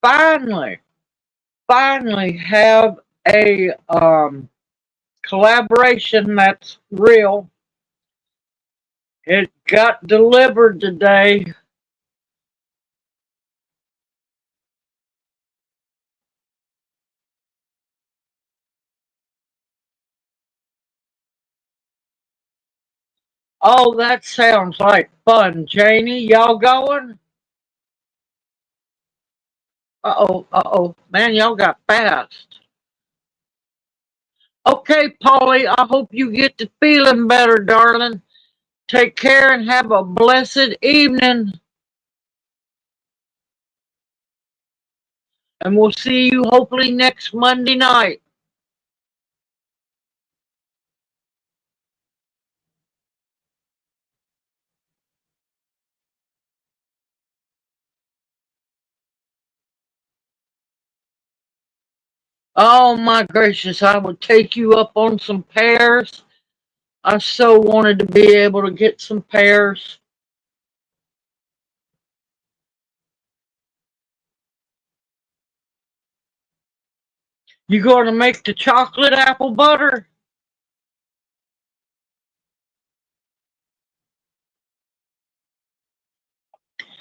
Finally, finally have a collaboration that's real. It got delivered today. Oh, that sounds like fun, Janie. Y'all going? Uh-oh, uh-oh. Man, y'all got fast. Okay, Polly, I hope you get to feeling better, darling. Take care and have a blessed evening. And we'll see you hopefully next Monday night. Oh my gracious, I would take you up on some pears. I so wanted to be able to get some pears. You going to make the chocolate apple butter?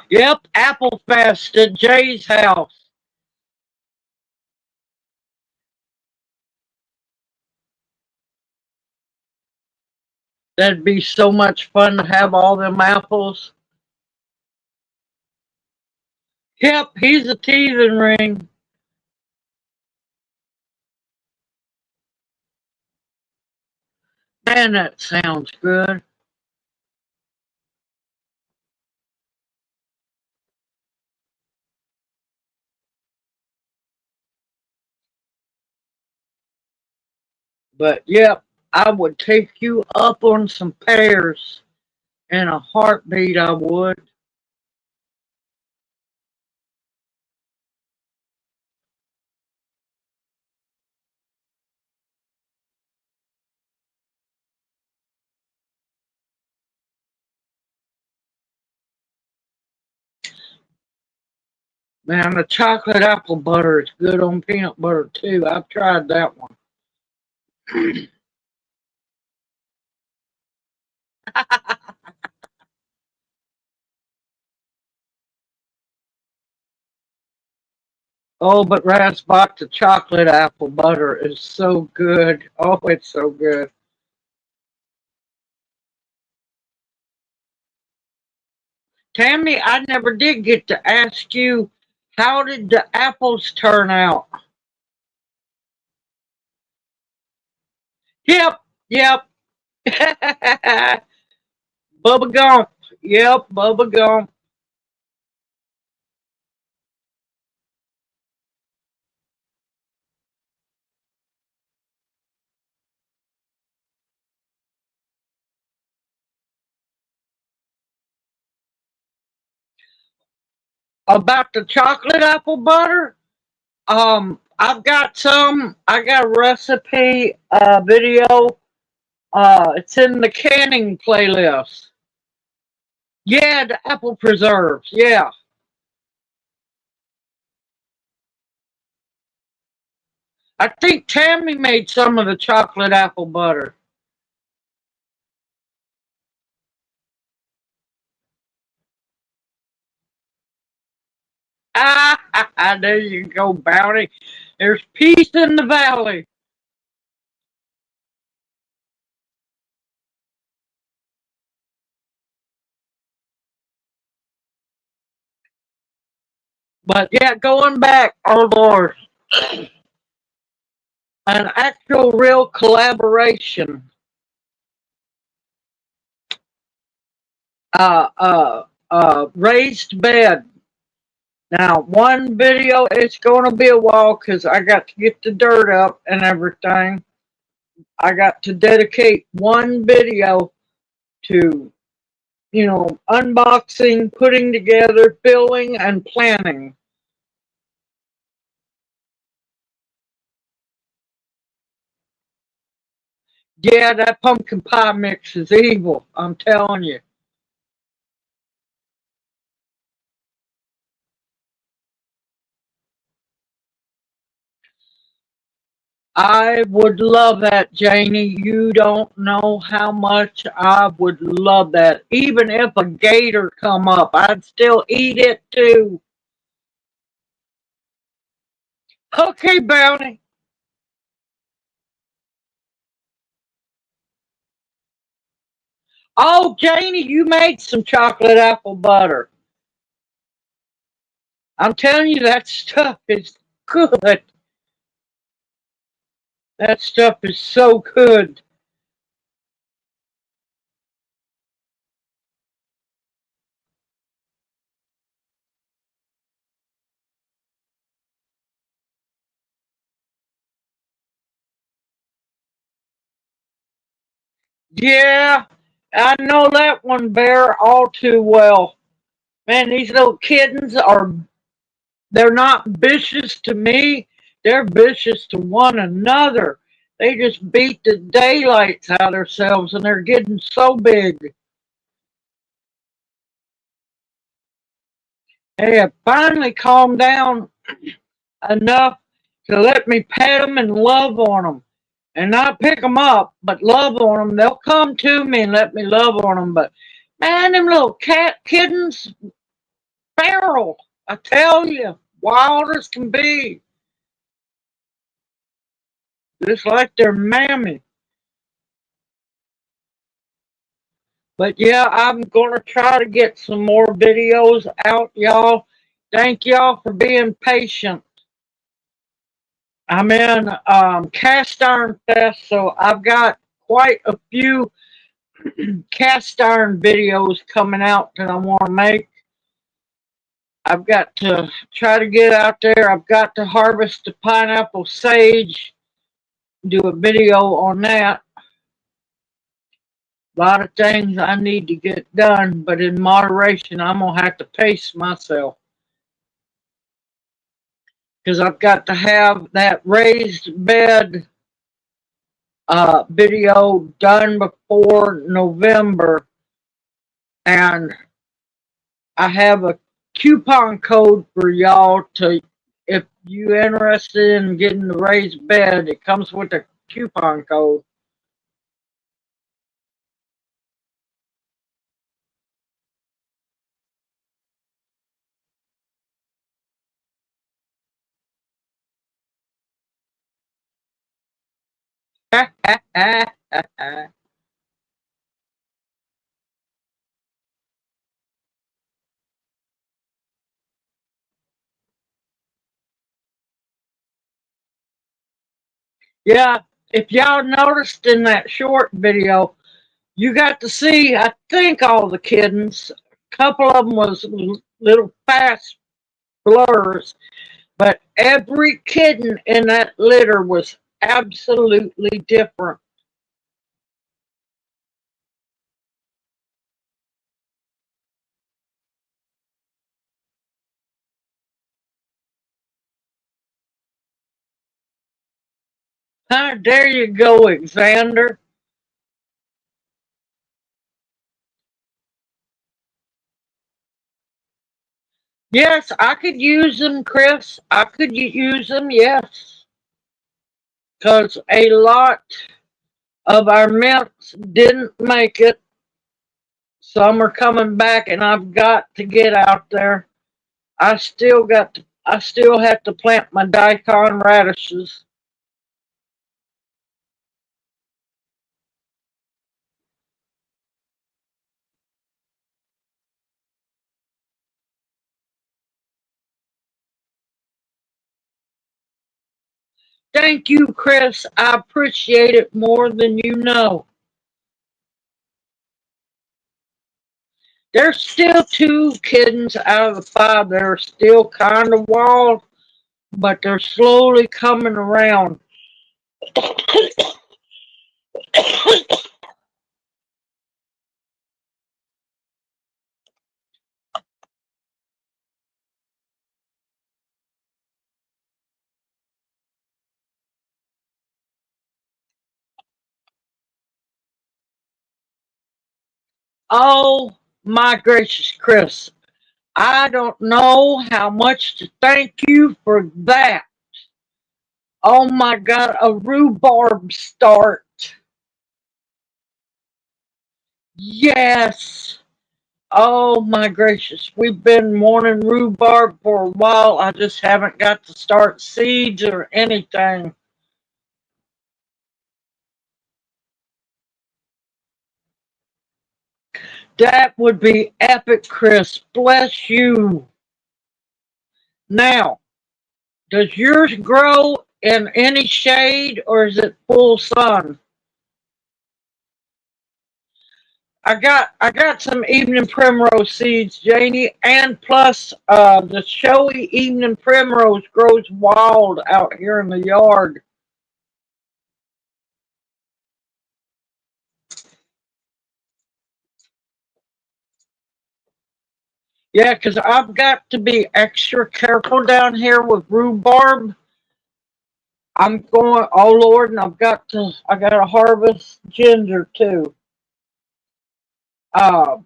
Yep, Apple Fest at Jay's house. That'd be so much fun to have all them apples. Yep, he's a teething ring. Man, that sounds good. But yep, I would take you up on some pears in a heartbeat, I would. Man, the chocolate apple butter is good on peanut butter too. I've tried that one. Oh, but Rasbach, the chocolate apple butter is so good. Oh, it's so good. Tammy, I never did get to ask you, how did the apples turn out? Yep, yep. Bubba Gump. Yep, Bubba Gump. About the chocolate apple butter, I've got some. I got a recipe video. It's in the canning playlist. Yeah, the apple preserves. Yeah, I think Tammy made some of the chocolate apple butter. There you go, Bounty. There's peace in the valley. But yeah, going back, oh Lord, an actual real collaboration. Raised bed. Now, one video, it's going to be a while because I got to get the dirt up and everything. I got to dedicate one video to, unboxing, putting together, filling, and planning. Yeah, that pumpkin pie mix is evil, I'm telling you. I would love that, Janie. You don't know how much I would love that. Even if a gator come up, I'd still eat it too. Okay, Bounty. Oh, Janie, you made some chocolate apple butter. I'm telling you, that stuff is good. That stuff is so good. Yeah, I know that one, Bear, all too well. Man, these little kittens are, they're not vicious to me. They're vicious to one another. They just beat the daylights out of themselves and they're getting so big. They have finally calmed down enough to let me pet them and love on them. And not pick them up, but love on them. They'll come to me and let me love on them. But man, them little cat kittens, feral. I tell you, wild as can be. Just like their mammy. But yeah, I'm going to try to get some more videos out, y'all. Thank y'all for being patient. I'm in Cast Iron Fest, so I've got quite a few cast iron videos coming out that I want to make. I've got to try to get out there. I've got to harvest the pineapple sage, do a video on that. A lot of things I need to get done, but in moderation, I'm going to have to pace myself because I've got to have that raised bed video done before November, and I have a coupon code for y'all to, if you interested in getting the raised bed, it comes with a coupon code. Yeah, if y'all noticed in that short video, you got to see, I think, all the kittens. A couple of them was little fast blurs, but every kitten in that litter was absolutely different. Huh, there you go, Xander. Yes, I could use them, Chris. I could use them, yes. Because a lot of our mints didn't make it. Some are coming back, and I've got to get out there. I still have to plant my daikon radishes. Thank you, Chris. I appreciate it more than you know. There's still two kittens out of the five that are still kind of wild, but they're slowly coming around. Oh my gracious, Chris. I don't know how much to thank you for that. Oh my God, a rhubarb start. Yes. Oh my gracious. We've been wanting rhubarb for a while. I just haven't got to start seeds or anything. That would be epic, Chris. Bless you. Now, does yours grow in any shade or is it full sun? I got some evening primrose seeds, Janie, and plus the showy evening primrose grows wild out here in the yard. Yeah, 'cause I've got to be extra careful down here with rhubarb. I'm going, oh Lord, and I got to harvest ginger too. Uh,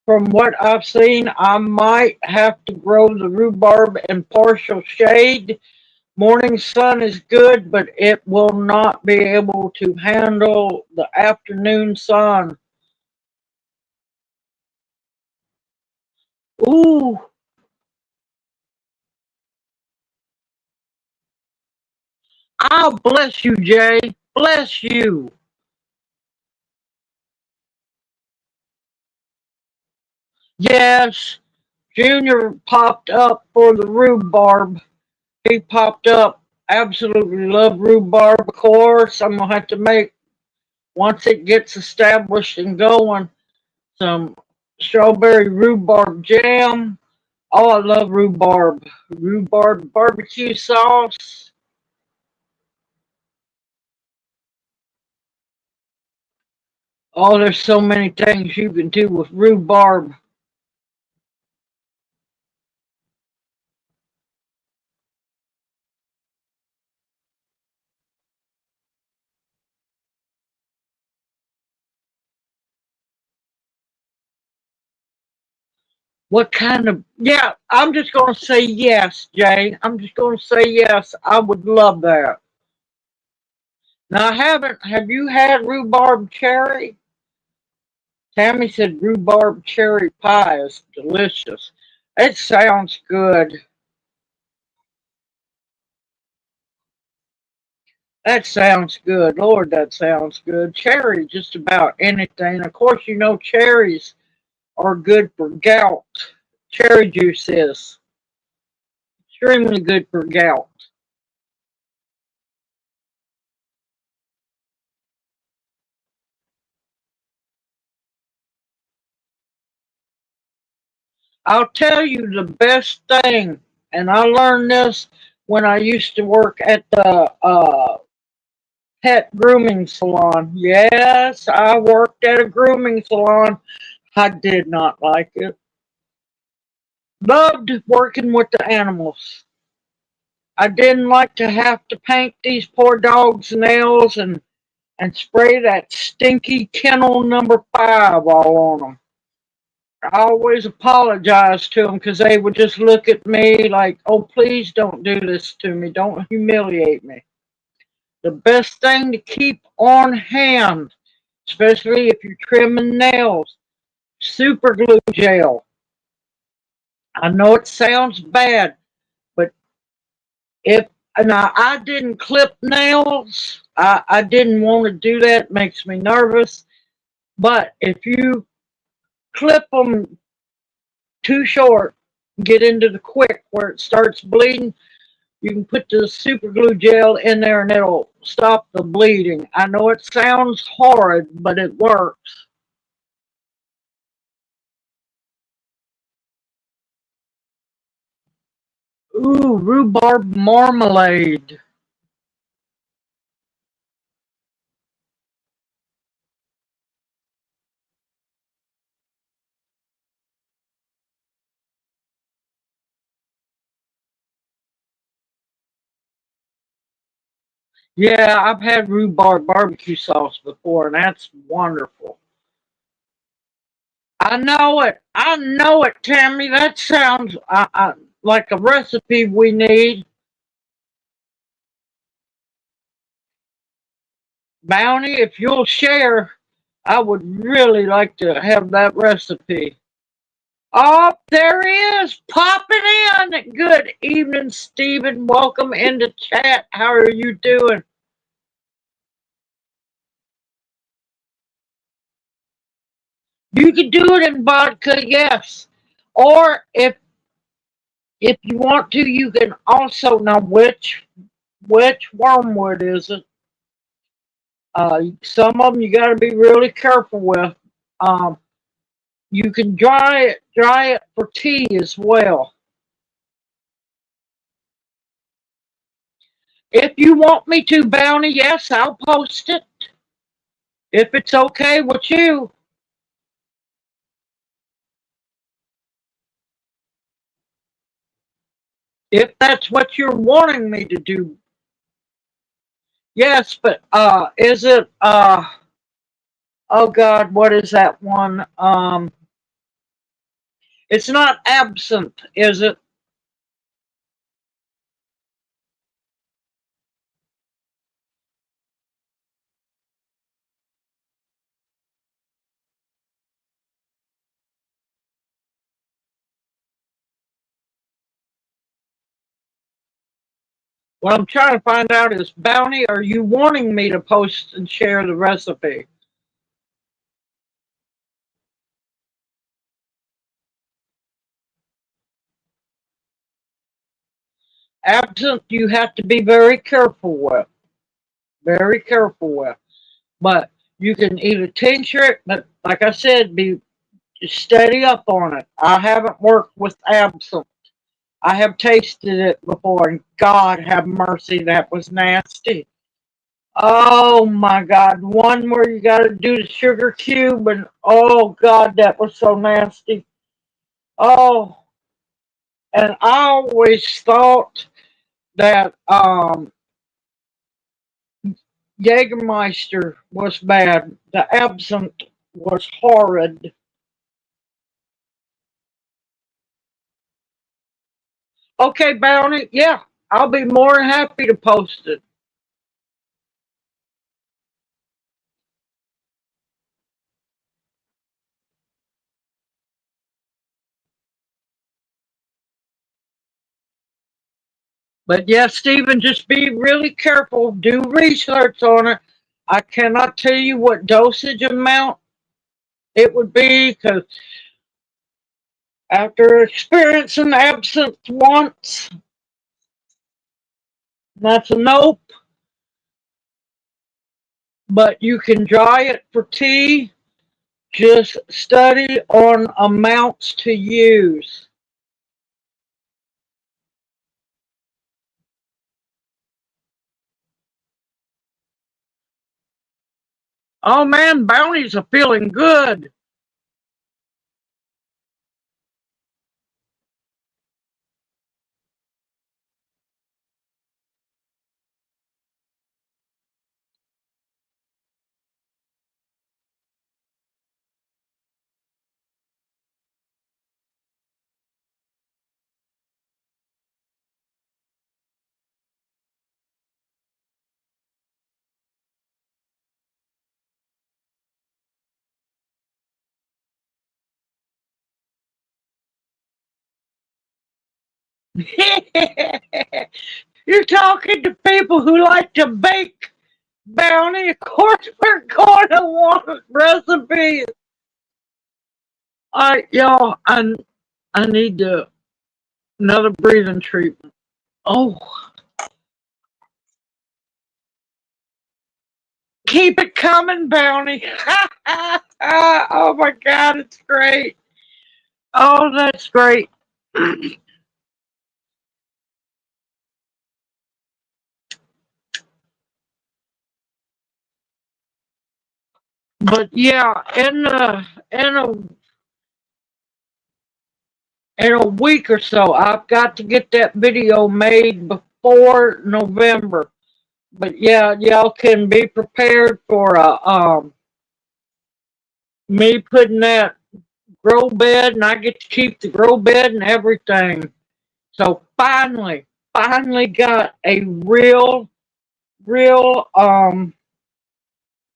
from what I've seen, I might have to grow the rhubarb in partial shade. Morning sun is good, but it will not be able to handle the afternoon sun. Ooh, I'll bless you, Jay. Bless you. Yes, Junior popped up for the rhubarb. He popped up. Absolutely love rhubarb, of course. I'm gonna have to make once it gets established and going some strawberry rhubarb jam. Oh, I love rhubarb. Rhubarb barbecue sauce. Oh, there's so many things you can do with rhubarb. What kind of, yeah, I'm just going to say yes, Jay. I'm just going to say yes. I would love that. Now, have you had rhubarb cherry? Tammy said rhubarb cherry pie is delicious. It sounds good. That sounds good. Lord, that sounds good. Cherry, just about anything. Of course, you know cherries are good for gout. Cherry juice is extremely good for gout. I'll tell you the best thing, and I learned this when I used to work at the pet grooming salon. Yes, I worked at a grooming salon. I did not like it. Loved working with the animals. I didn't like to have to paint these poor dogs' nails and spray that stinky kennel number 5 all on them. I always apologized to them because they would just look at me like, oh, please don't do this to me. Don't humiliate me. The best thing to keep on hand, especially if you're trimming nails, super glue gel. I know it sounds bad, but if now I didn't clip nails, I didn't want to do that. It makes me nervous. But if you clip them too short, get into the quick where it starts bleeding, you can put the super glue gel in there and it'll stop the bleeding. I know it sounds horrid, but it works. Ooh, rhubarb marmalade. Yeah, I've had rhubarb barbecue sauce before, and that's wonderful. I know it. I know it, Tammy. That sounds like a recipe we need. Bounty, if you'll share, I would really like to have that recipe. Oh, there he is, popping in. Good evening, Stephen. Welcome into chat. How are you doing? You can do it in vodka, yes. Or if you want to, you can also know which wormwood is it. Some of them you got to be really careful with. Um, you can dry it for tea as well. If you want me to, Bounty, yes, I'll post it. If it's okay with you. If that's what you're wanting me to do. Yes, but is it oh God, what is that one? It's not absinthe, is it? What I'm trying to find out is, Bounty, are you wanting me to post and share the recipe? Absinthe, you have to be very careful with. Very careful with. But you can either tincture it, but like I said, be steady up on it. I haven't worked with absinthe. I have tasted it before, and God have mercy, that was nasty. Oh my God, one where you got to do the sugar cube, and oh God, that was so nasty. Oh, and I always thought that Jägermeister was bad. The absinthe was horrid. Okay, Bounty, yeah, I'll be more than happy to post it. But yes, Stephen, just be really careful. Do research on it. I cannot tell you what dosage amount it would be because after experiencing absinthe once, that's a nope. But you can dry it for tea. Just study on amounts to use. Oh man, bounties are feeling good. You're talking to people who like to bake, Bounty. Of course, we're going to want recipes. All right, y'all. I need another breathing treatment. Oh, keep it coming, Bounty. Oh my God, it's great. Oh, that's great. But yeah, in a week or so, I've got to get that video made before November. But yeah, y'all can be prepared for me putting that grow bed, and I get to keep the grow bed and everything. So finally got a real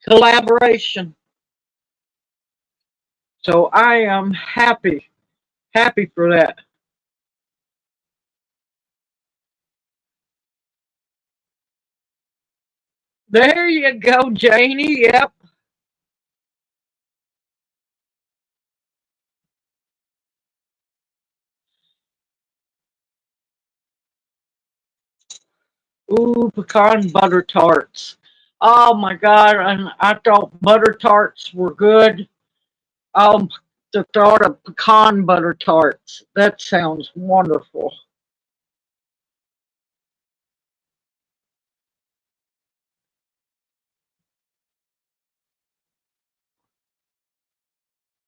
collaboration. So I am happy for that. There you go, Janie. Yep. Ooh, pecan butter tarts. Oh my God, and I thought butter tarts were good. Um, the thought of pecan butter tarts. That sounds wonderful.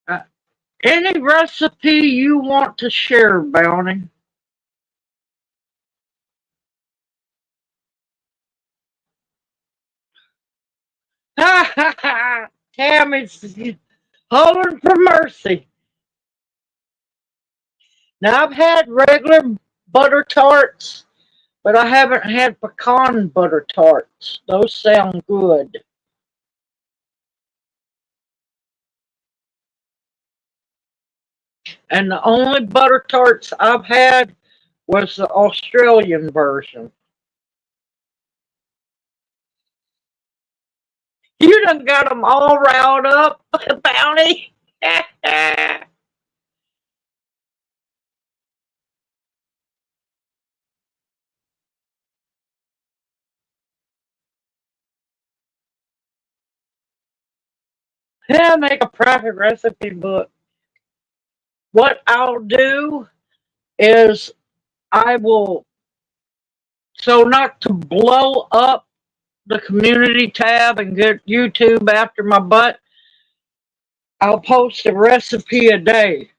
Uh, any recipe you want to share, Bounty? Ha ha ha! Tammy's hollering for mercy. Now I've had regular butter tarts, but I haven't had pecan butter tarts. Those sound good. And the only butter tarts I've had was the Australian version. You done got them all riled up, Bounty. Hell, make a private recipe book. What I'll do is I will, so not to blow up the community tab and get YouTube after my butt, I'll post a recipe a day.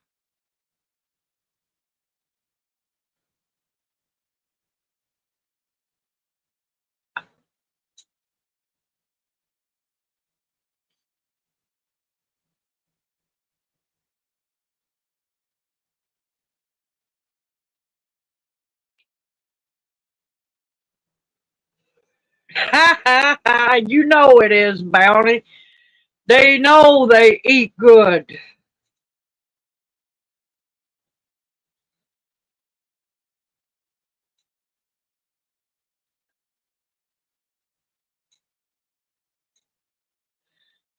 Ha ha ha! You know it is, Bounty. They know they eat good.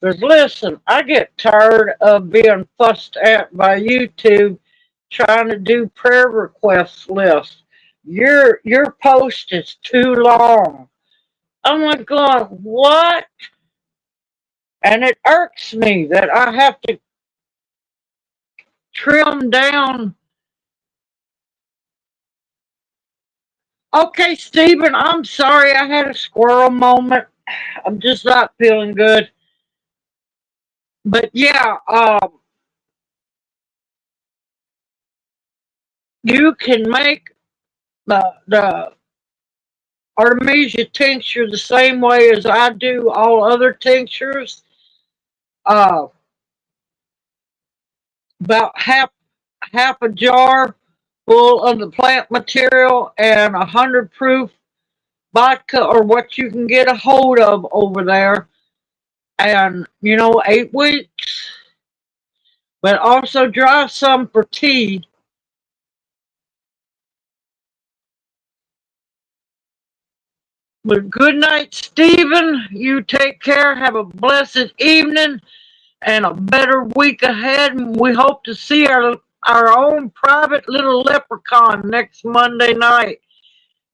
Because listen, I get tired of being fussed at by YouTube trying to do prayer request lists. Your post is too long. I'm like going, what? And it irks me that I have to trim down. Okay, Stephen, I'm sorry I had a squirrel moment. I'm just not feeling good. But yeah, you can make the Artemisia tincture the same way as I do all other tinctures. Uh, about half a jar full of the plant material and 100 proof vodka or what you can get a hold of over there. And 8 weeks, but also dry some for tea. But good night, Stephen. You take care. Have a blessed evening and a better week ahead. And we hope to see our own private little leprechaun next Monday night.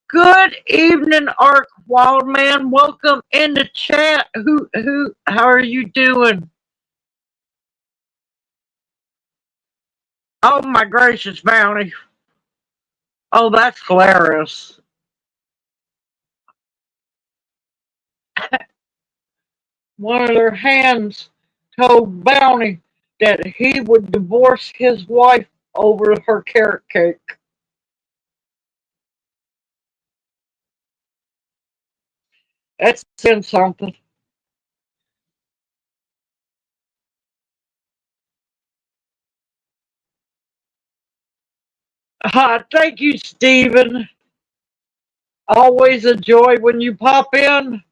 Good evening, Ark Wildman. Welcome in the chat. How are you doing? Oh my gracious, Bounty. Oh, that's hilarious. One of their hands told Bounty that he would divorce his wife over her carrot cake. That's saying something. Thank you, Stephen. Always a joy when you pop in.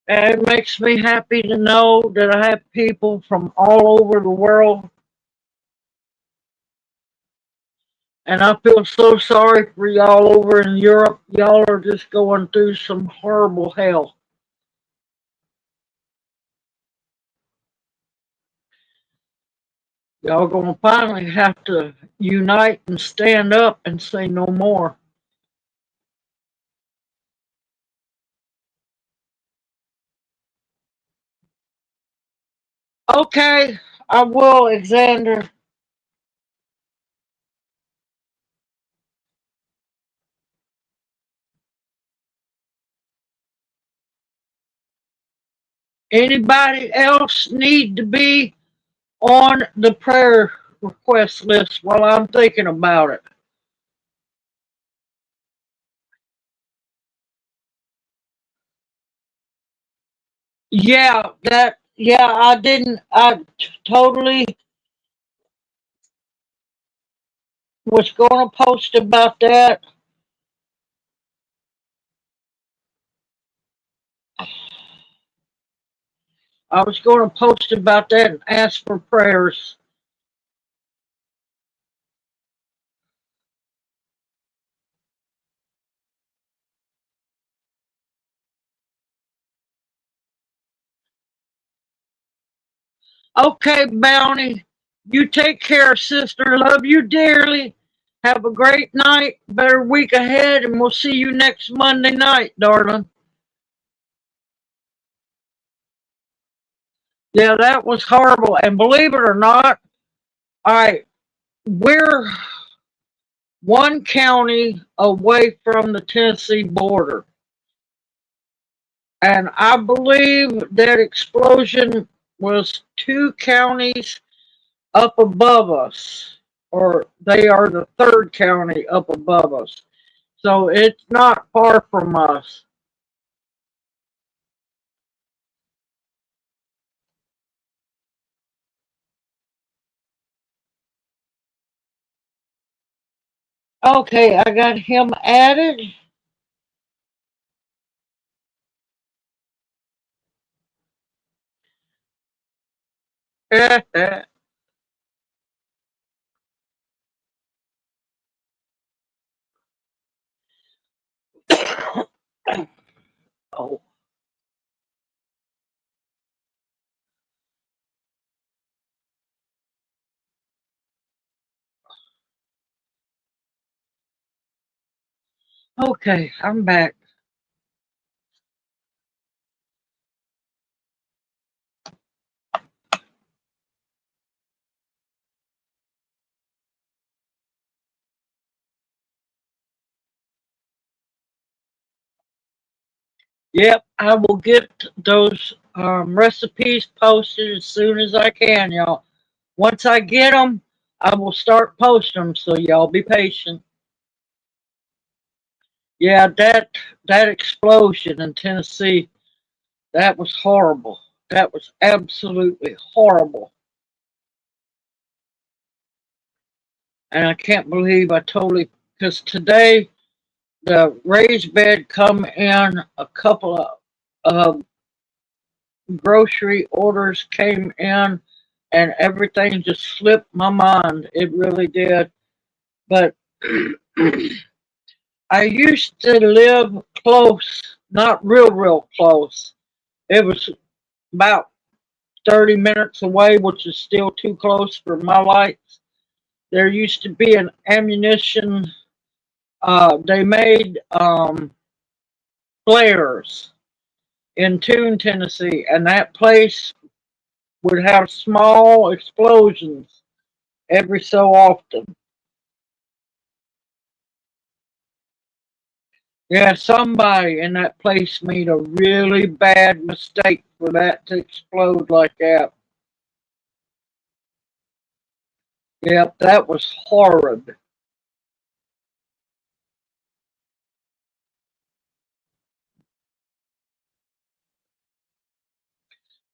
And it makes me happy to know that I have people from all over the world. And I feel so sorry for y'all over in Europe. Y'all are just going through some horrible hell. Y'all gonna finally have to unite and stand up and say no more. Okay, I will, Alexander. Anybody else need to be on the prayer request list while I'm thinking about it? Yeah, I didn't, totally was going to post about that. I was going to post about that and ask for prayers. Okay, Bounty, you take care, sister. Love you dearly. Have a great night, better week ahead, and we'll see you next Monday night, darling. Yeah, that was horrible. And believe it or not, I we're one county away from the Tennessee border. And I believe that explosion was two counties up above us, or they are the third county up above us. So it's not far from us. Okay, I got him added. Oh, okay, I'm back. Yep, I will get those recipes posted as soon as I can, y'all. Once I get them, I will start posting them, so y'all be patient. Yeah, that explosion in Tennessee, that was horrible. That was absolutely horrible. And I can't believe I totally, because today the raised bed come in, a couple of grocery orders came in, and everything just slipped my mind. It really did. But I used to live close, not real close. It was about 30 minutes away, which is still too close for my lights. There used to be an ammunition, they made flares in Toon, Tennessee, and that place would have small explosions every so often. Yeah, somebody in that place made a really bad mistake for that to explode like that. Yep, that was horrid.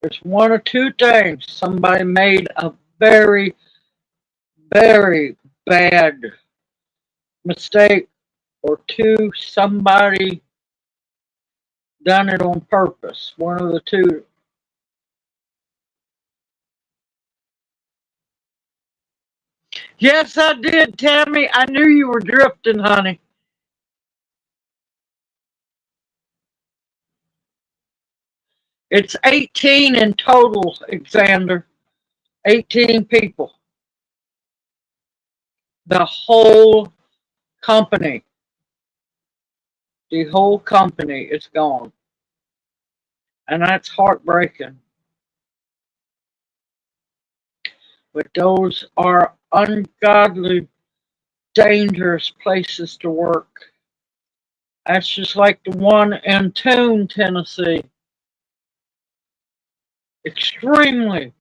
There's one or two things. Somebody made a very bad mistake, or two, somebody done it on purpose. One of the two. Yes, I did, Tammy. I knew you were drifting, honey. It's 18 in total, Alexander. 18 people. The whole company, the whole company is gone. And that's heartbreaking. But those are ungodly, dangerous places to work. That's just like the one in Toone, Tennessee. Extremely,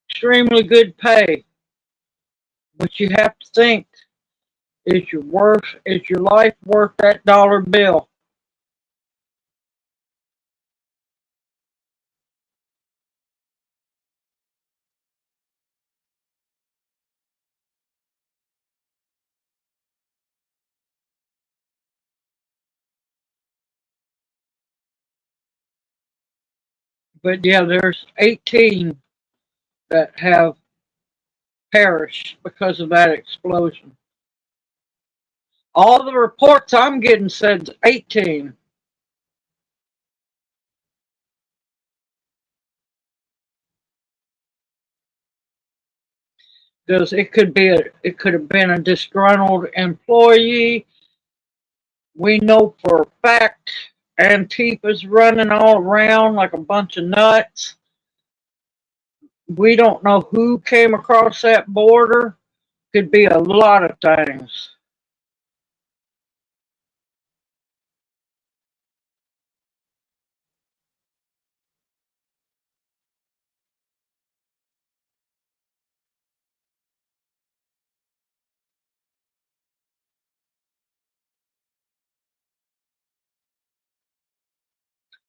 extremely good pay. But you have to think, is your life worth that dollar bill? But yeah, there's 18 that have perished because of that explosion. All the reports I'm getting said 18. Because it could have been a disgruntled employee. We know for a fact Antifa's running all around like a bunch of nuts. We don't know who came across that border. Could be a lot of things.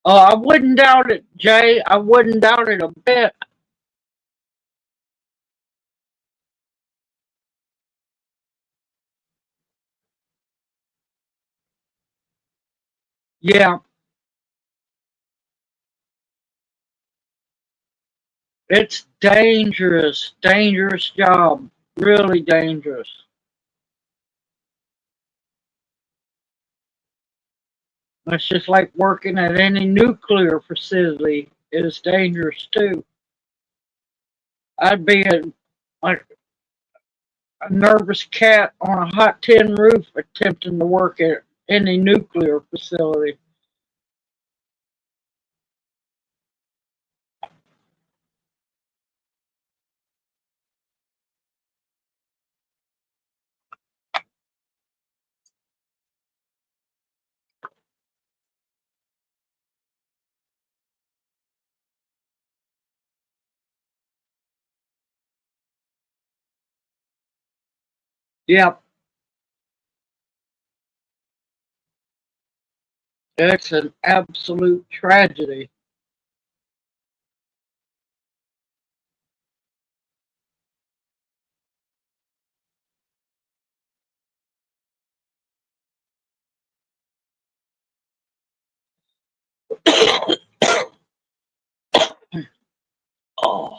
I wouldn't doubt it, Jay. I wouldn't doubt it a bit. Yeah, it's dangerous, dangerous job. Really dangerous. It's just like working at any nuclear facility. It is dangerous too. I'd be like a nervous cat on a hot tin roof attempting to work at any nuclear facility. Yep, it's an absolute tragedy. Oh,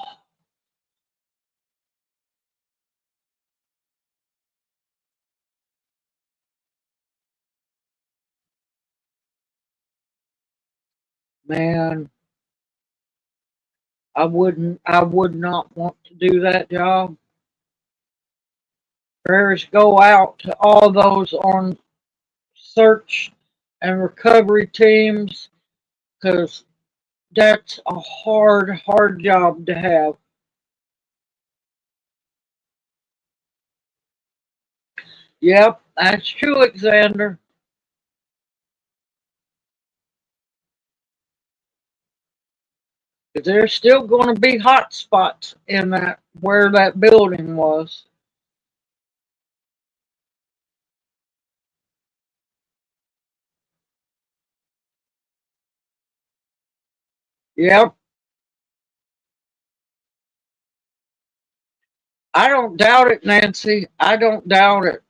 man, I would not want to do that job. Prayers go out to all those on search and recovery teams because that's a hard, hard job to have. Yep, that's true, Alexander. There's still going to be hot spots in that where that building was. Yep, I don't doubt it, Nancy. I don't doubt it.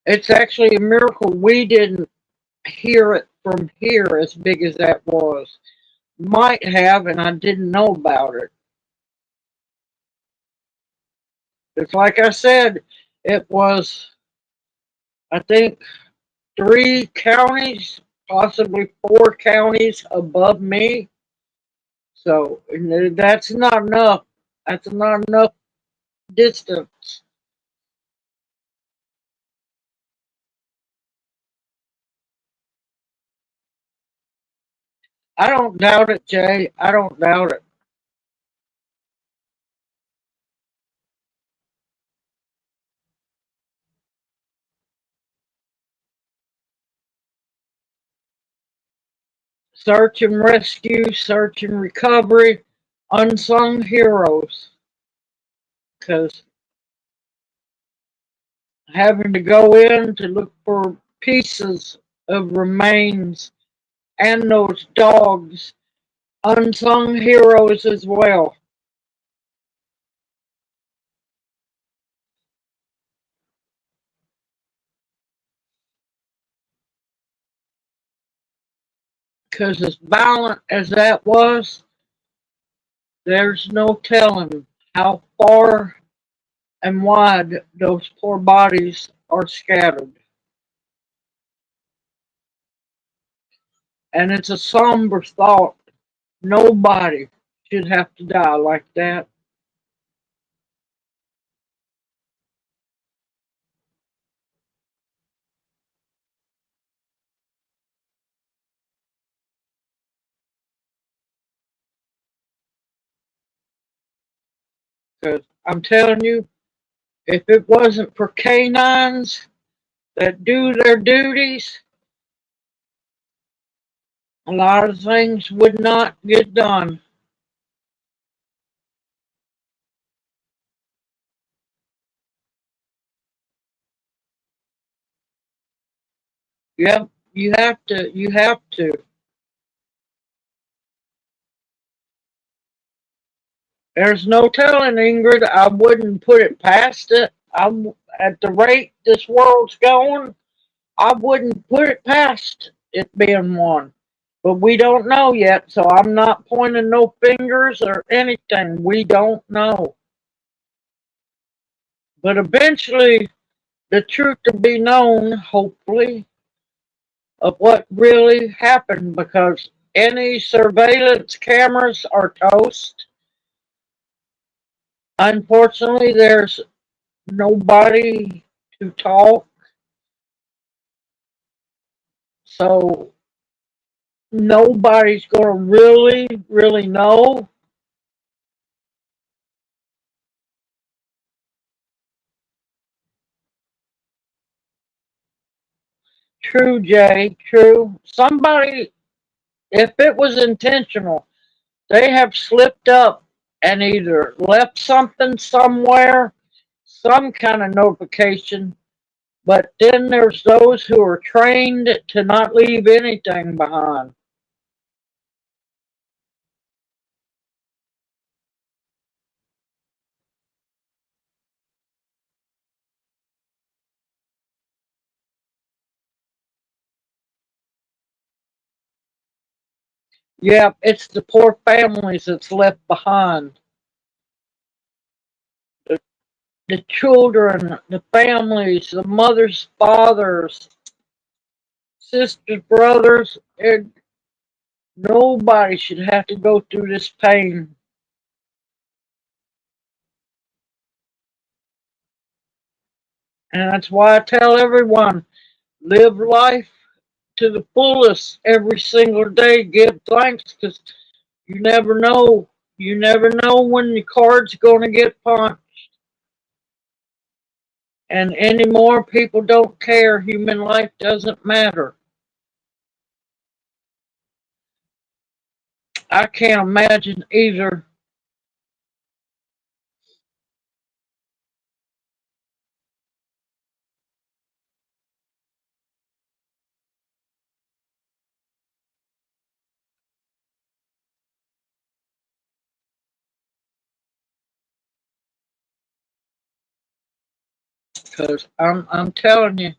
It's actually a miracle we didn't hear it from here as big as that was. Might have, and I didn't know about it. It's like I said, it was, I think, 3 counties, possibly 4 counties above me. So that's not enough. That's not enough distance. I don't doubt it, Jay. I don't doubt it. Search and rescue, search and recovery, unsung heroes. Because having to go in to look for pieces of remains and those dogs, unsung heroes as well. Because as violent as that was, there's no telling how far and wide those poor bodies are scattered. And it's a somber thought. Nobody should have to die like that. Because I'm telling you, if it wasn't for canines that do their duties, a lot of things would not get done. Yep, you have to, you have to. There's no telling, Ingrid. I wouldn't put it past it. At the rate this world's going, I wouldn't put it past it being one. But we don't know yet, so I'm not pointing no fingers or anything. We don't know. But eventually, the truth will be known, hopefully, of what really happened because any surveillance cameras are toast. Unfortunately, there's nobody to talk, so nobody's going to really know. True, Jay, true. Somebody, if it was intentional, they have slipped up and either left something somewhere, some kind of notification, but then there's those who are trained to not leave anything behind. Yeah, it's the poor families that's left behind. The, the children, the families, the mothers, fathers, sisters, brothers, and nobody should have to go through this pain. And that's why I tell everyone live life to the fullest every single day. Give thanks because you never know. You never know when the card's going to get punched. And anymore, people don't care. Human life doesn't matter. I can't imagine either. Because I'm telling you,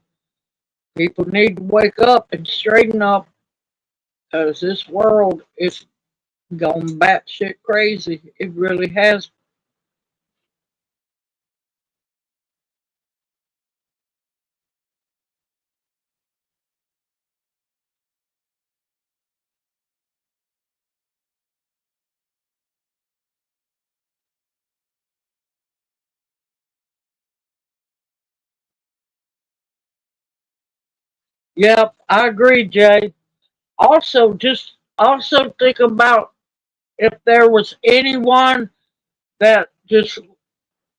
people need to wake up and straighten up. Because this world is going batshit crazy. It really has. Yep, I agree, Jay. Also think about if there was anyone that just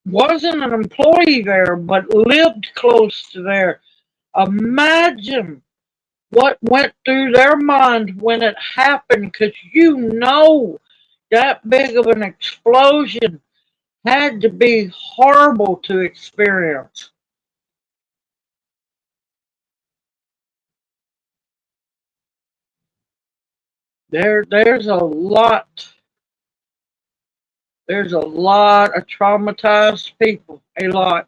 wasn't an employee there but lived close to there. Imagine what went through their mind when it happened, because that big of an explosion had to be horrible to experience. There's a lot of traumatized people, a lot.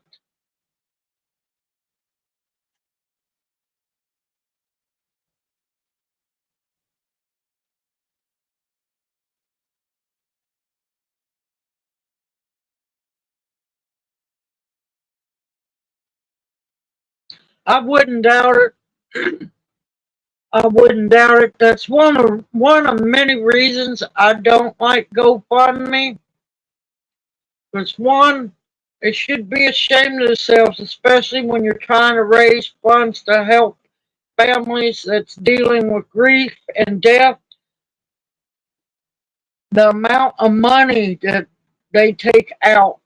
I wouldn't doubt it. I wouldn't doubt it. That's one of many reasons I don't like GoFundMe. Because one, they should be ashamed of themselves, especially when you're trying to raise funds to help families that's dealing with grief and death. The amount of money that they take out,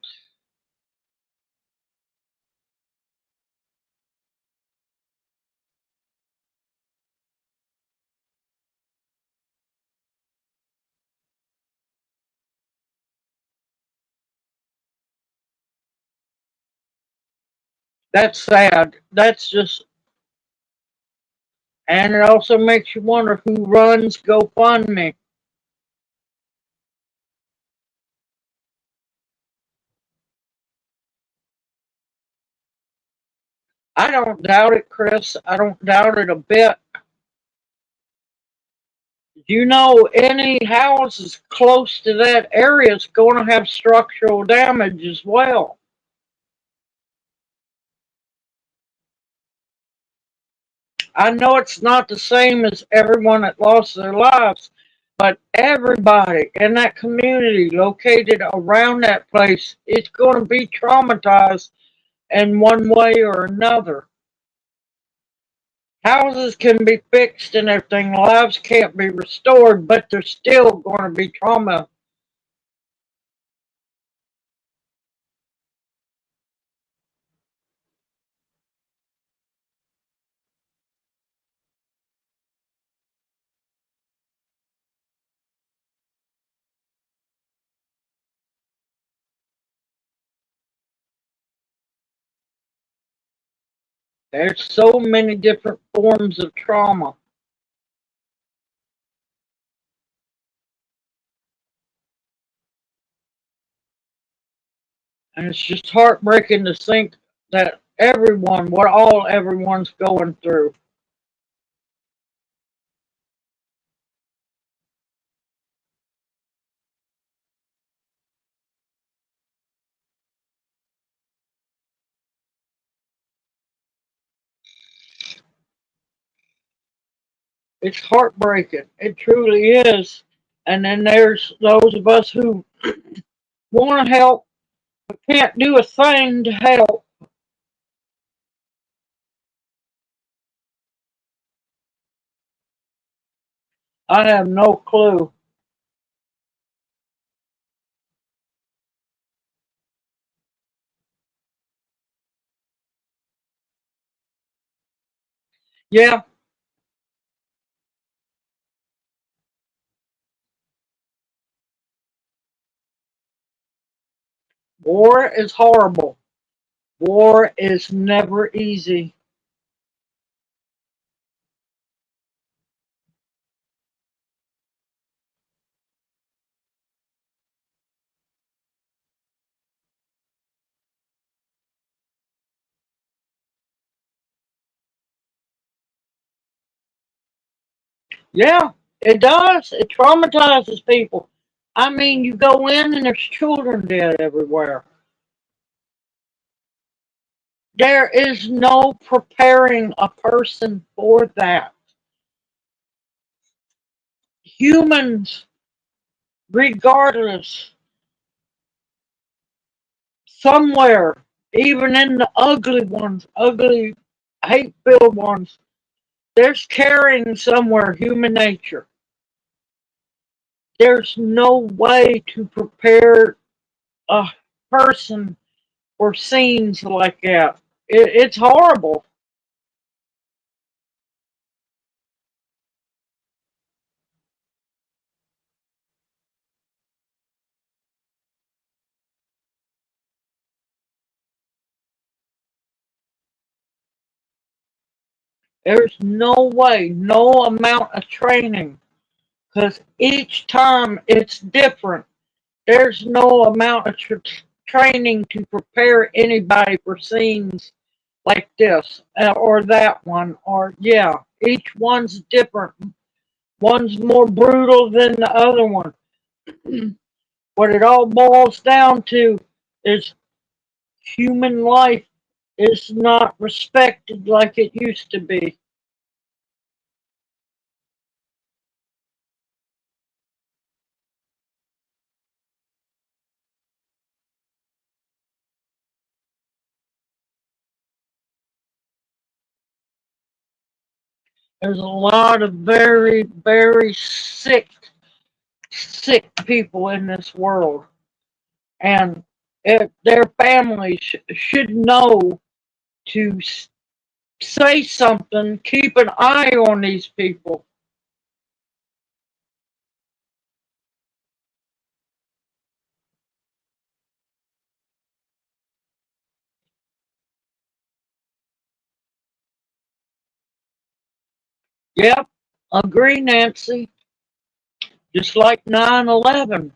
that's sad. That's just, and it also makes you wonder who runs GoFundMe. I don't doubt it, Chris. I don't doubt it a bit. You know, any houses close to that area is going to have structural damage as well. I know it's not the same as everyone that lost their lives, but everybody in that community located around that place is going to be traumatized in one way or another. Houses can be fixed and everything, lives can't be restored, but there's still going to be trauma. There's so many different forms of trauma. And it's just heartbreaking to think that everyone's going through. It's heartbreaking. It truly is. And then there's those of us who want to help but can't do a thing to help. I have no clue. Yeah, war is horrible. War is never easy. Yeah, it does. It traumatizes people. I mean, you go in and there's children dead everywhere. There is no preparing a person for that. Humans, regardless, somewhere, even in the ugly ones, ugly, hate filled ones, There's caring somewhere, human nature. There's no way to prepare a person for scenes like that. It's horrible. There's no way, no amount of training, because each time it's different. There's no amount of training to prepare anybody for scenes like this or that one, or yeah, each one's different. One's more brutal than the other one. What it all boils down to is human life is not respected like it used to be. There's a lot of very, very sick people in this world, and their families should know to say something, keep an eye on these people. Yep, agree, Nancy. Just like 9/11,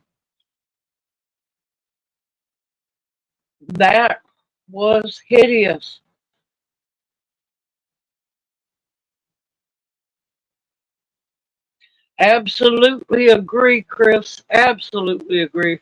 that was hideous. Absolutely agree, Chris. Absolutely agree.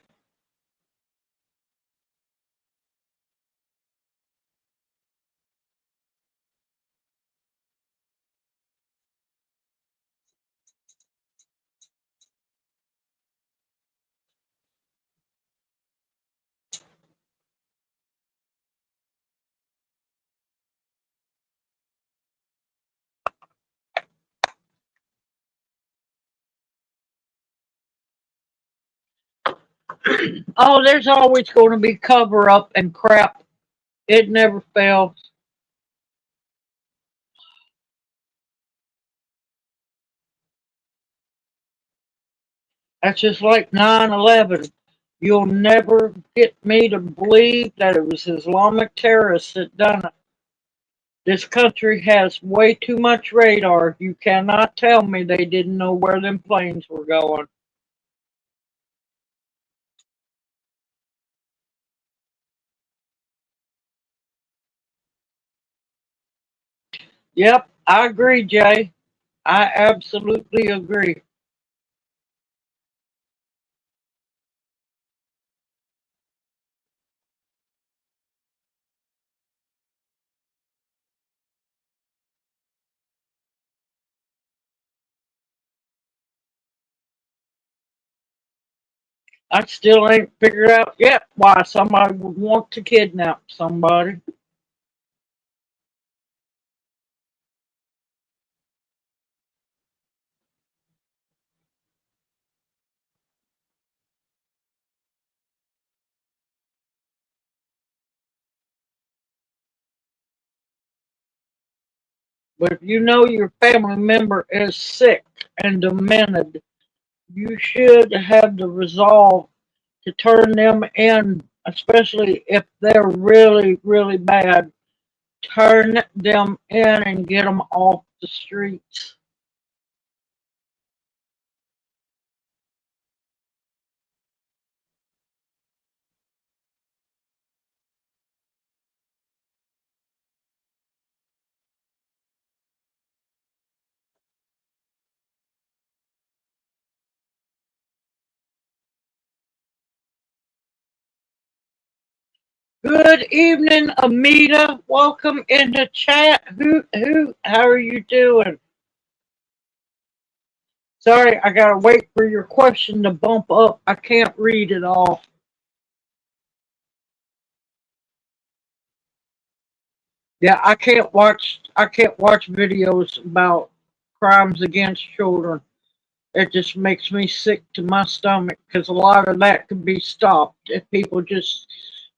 Oh, there's always going to be cover up and crap. It never fails. That's just like 9/11. You'll never get me to believe that it was Islamic terrorists that done it. This country has way too much radar. You cannot tell me they didn't know where them planes were going. Yep, I agree, Jay. I absolutely agree. I still ain't figured out yet why somebody would want to kidnap somebody. But if you know your family member is sick and demented, you should have the resolve to turn them in, especially if they're really, really bad. Turn them in and get them off the streets. Good evening, Amita. Welcome into chat. How are you doing? Sorry, I gotta wait for your question to bump up. I can't read it all. Yeah, I can't watch I can't watch videos about crimes against children. It just makes me sick to my stomach because a lot of that could be stopped if people just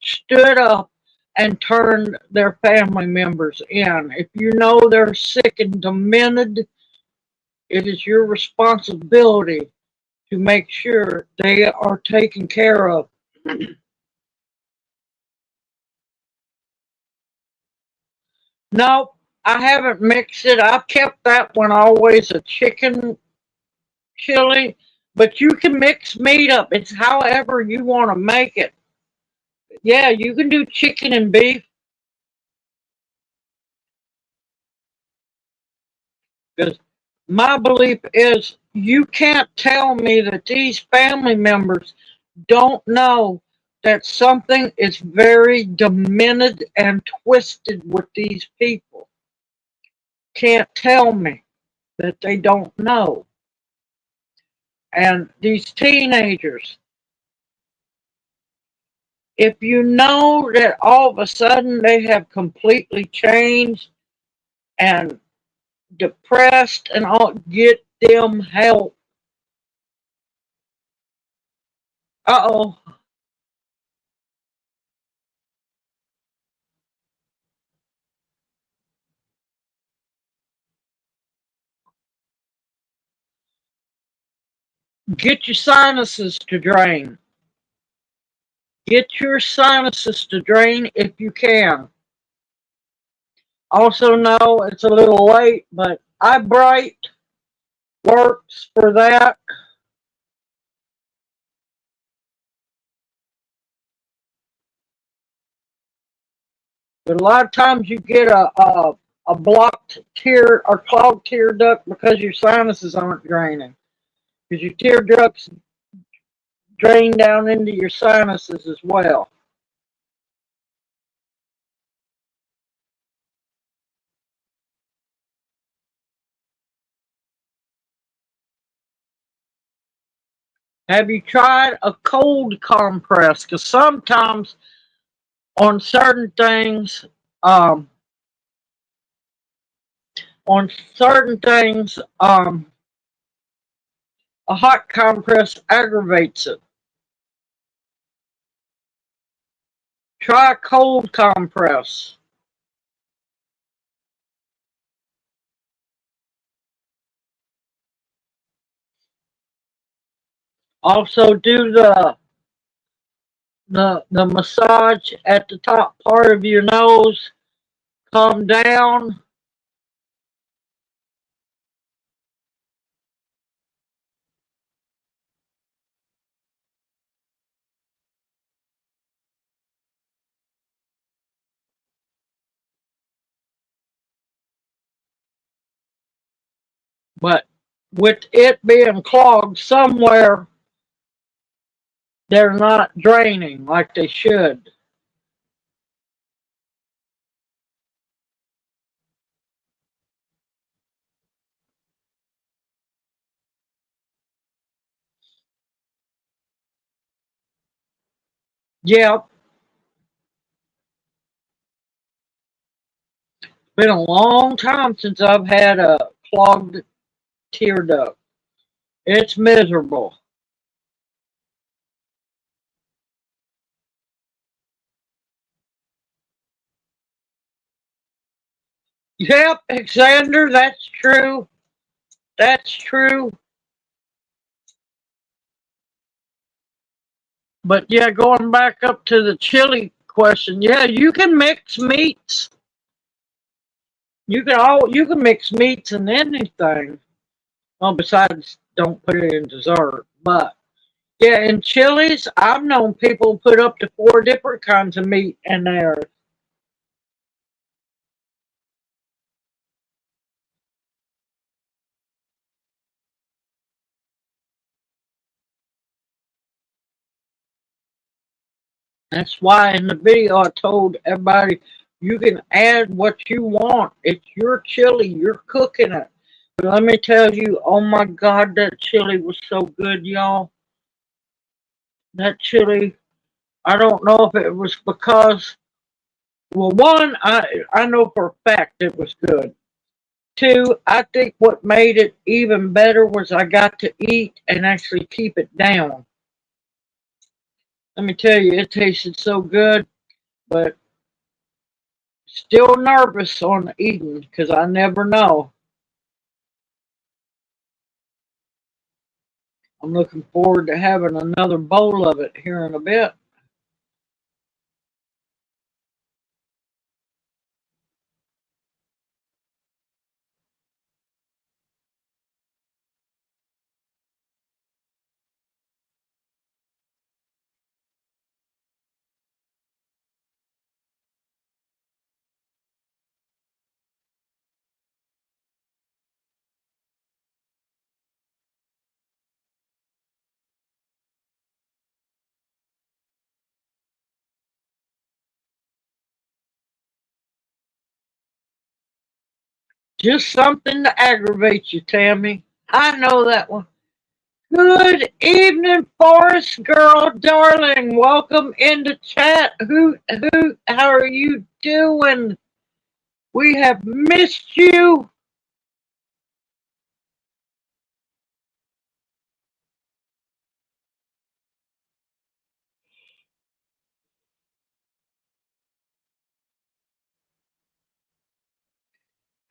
stood up and turned their family members in. If you know they're sick and demented, it is your responsibility to make sure they are taken care of. No, I haven't mixed it. I've kept that one always a chicken chili, but you can mix meat up. It's however you want to make it. Yeah, you can do chicken and beef because my belief is you can't tell me that these family members don't know that something is very demented and twisted with these people. Can't tell me that they don't know. And these teenagers, if you know that all of a sudden they have completely changed and depressed and all, get them help. Uh-oh. Get your sinuses to drain. Get your sinuses to drain if you can. Also know it's a little late, but I Bright works for that. But a lot of times you get a blocked tear or clogged tear duct because your sinuses aren't draining. Because your tear ducts drain down into your sinuses as well. Have you tried a cold compress? Because sometimes on certain things, um, on certain things, a hot compress aggravates it. Try a cold compress. Also do the massage at the top part of your nose. Come down. But with it being clogged somewhere, they're not draining like they should. Yeah, been a long time since I've had a clogged tear duct. It's miserable. Yep, Alexander, that's true. That's true. But yeah, going back up to the chili question, yeah, you can mix meats. You can mix meats and anything. Well, besides don't put it in dessert. But yeah, in chilies, I've known people put up to 4 different kinds of meat in there. That's why in the video I told everybody you can add what you want. It's your chili. You're cooking it. But let me tell you, oh my God, that chili was so good, y'all. That chili, I don't know if it was because Well, one, I know for a fact it was good. Two, I think what made it even better was I got to eat and actually keep it down. Let me tell you, it tasted so good, but still nervous on eating because I never know. I'm looking forward to having another bowl of it here in a bit. Just something to aggravate you, Tammy. I know that one. Good evening, Forest Girl, darling. Welcome into chat. Hoot, hoot. How are you doing? We have missed you.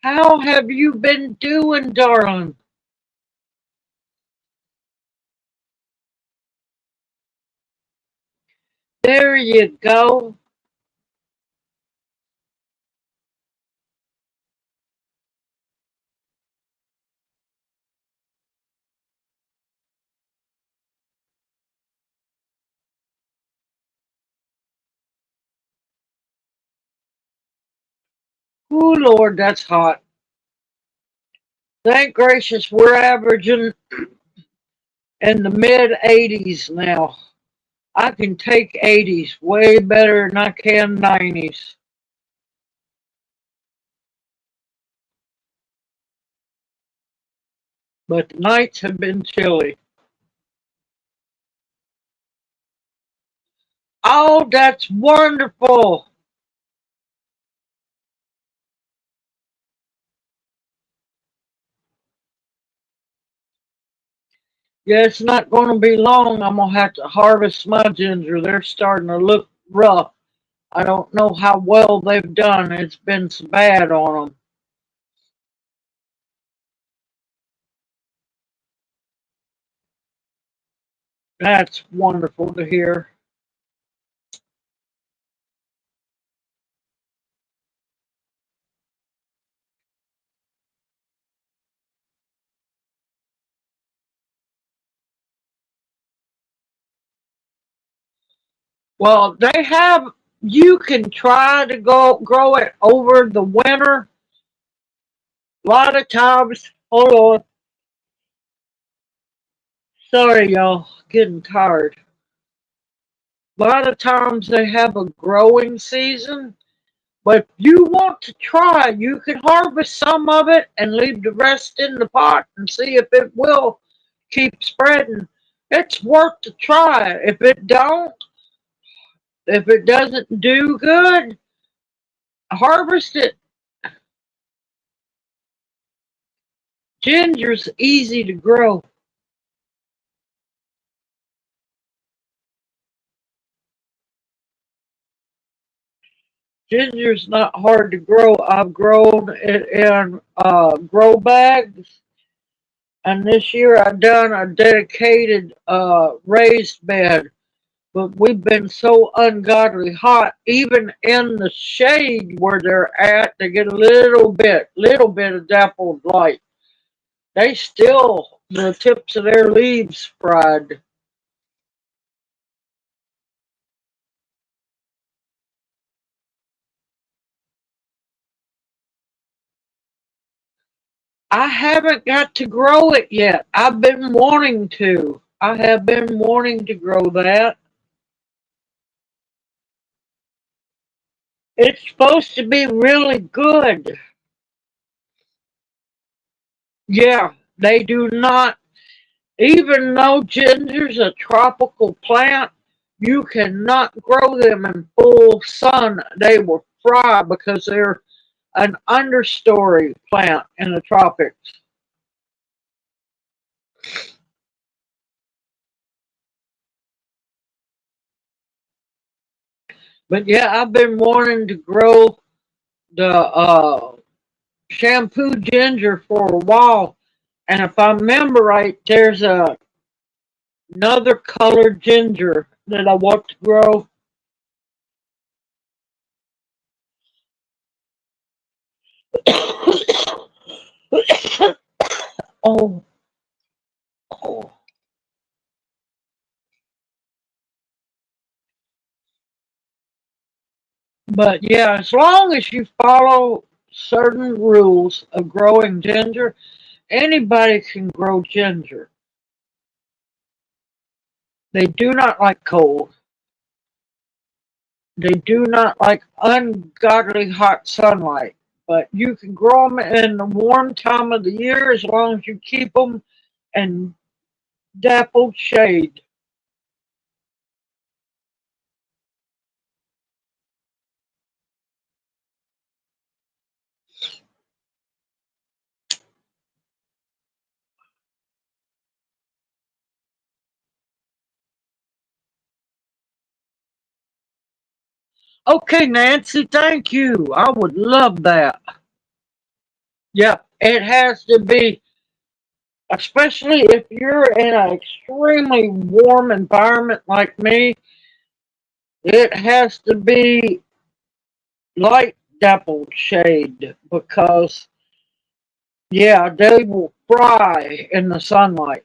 How have you been doing, darling? There you go. Oh, Lord, that's hot. Thank gracious we're averaging in the mid 80s now. I can take 80s way better than I can 90s. But the nights have been chilly. Oh, that's wonderful. Yeah, it's not going to be long. I'm going to have to harvest my ginger. They're starting to look rough. I don't know how well they've done. It's been so bad on them. That's wonderful to hear. Well, they have, you can try to go grow it over the winter. A lot of times, hold on. Sorry, y'all, getting tired. A lot of times they have a growing season, but if you want to try, you can harvest some of it and leave the rest in the pot and see if it will keep spreading. It's worth to try. If it doesn't do good, harvest it. Ginger's easy to grow. Ginger's not hard to grow. I've grown it in grow bags, and this year I done a dedicated raised bed. But we've been so ungodly hot, even in the shade where they're at, they get a little bit of dappled light. They still, the tips of their leaves fried. I haven't got to grow it yet. I've been wanting to. I have been wanting to grow that. It's supposed to be really good. Yeah, they do not, even though ginger's a tropical plant, you cannot grow them in full sun. They will fry because they're an understory plant in the tropics. But yeah, I've been wanting to grow the shampoo ginger for a while. And if I remember right, there's another colored ginger that I want to grow. Oh, oh. But yeah, as long as you follow certain rules of growing ginger, anybody can grow ginger. They do not like cold. They do not like ungodly hot sunlight. But you can grow them in the warm time of the year as long as you keep them in dappled shade. Okay, Nancy, thank you. I would love that. Yep, it has to be, especially if you're in an extremely warm environment like me, it has to be light dappled shade because, yeah, they will fry in the sunlight.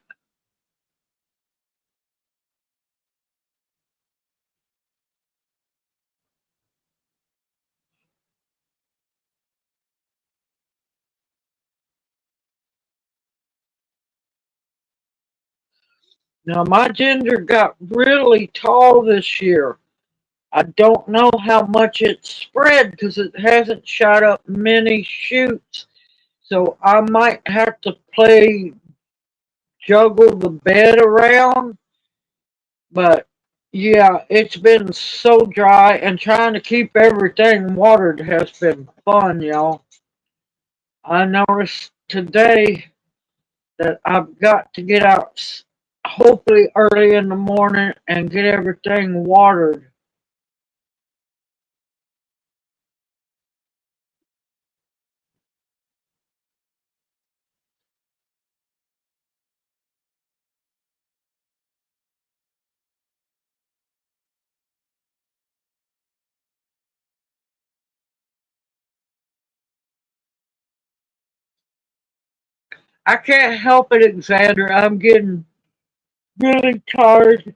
Now, my ginger got really tall this year. I don't know how much it's spread because it hasn't shot up many shoots. So I might have to play juggle the bed around. But yeah, it's been so dry and trying to keep everything watered has been fun, y'all. I noticed today that I've got to get out hopefully early in the morning and get everything watered. I can't help it, Alexander. I'm getting really tired.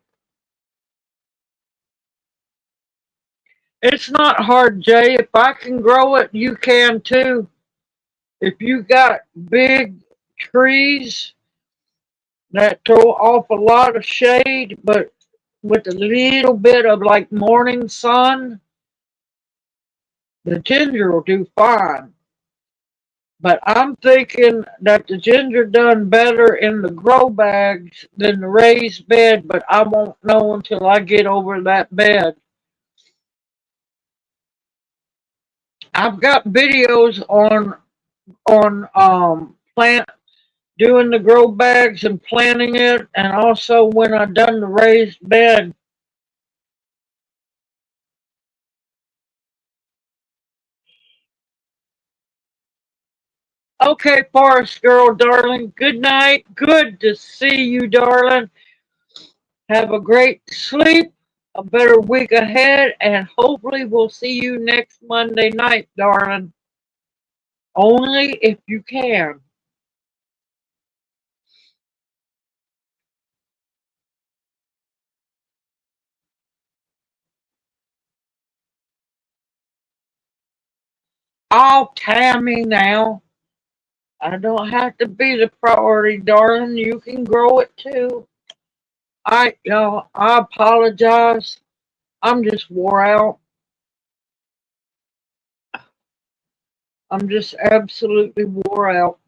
It's not hard, Jay. If I can grow it, you can too. If you got big trees that throw off a lot of shade, but with a little bit of like morning sun, the ginger will do fine. But I'm thinking that the ginger done better in the grow bags than the raised bed, but I won't know until I get over that bed. I've got videos on plant doing the grow bags and planting it, and also when I done the raised bed. Okay, Forest Girl, darling. Good night. Good to see you, darling. Have a great sleep, a better week ahead, and hopefully we'll see you next Monday night, darling. Only if you can. Oh, Tammy, now. I don't have to be the priority, darling. You can grow it too. Y'all, I apologize. I'm just wore out. I'm just absolutely wore out.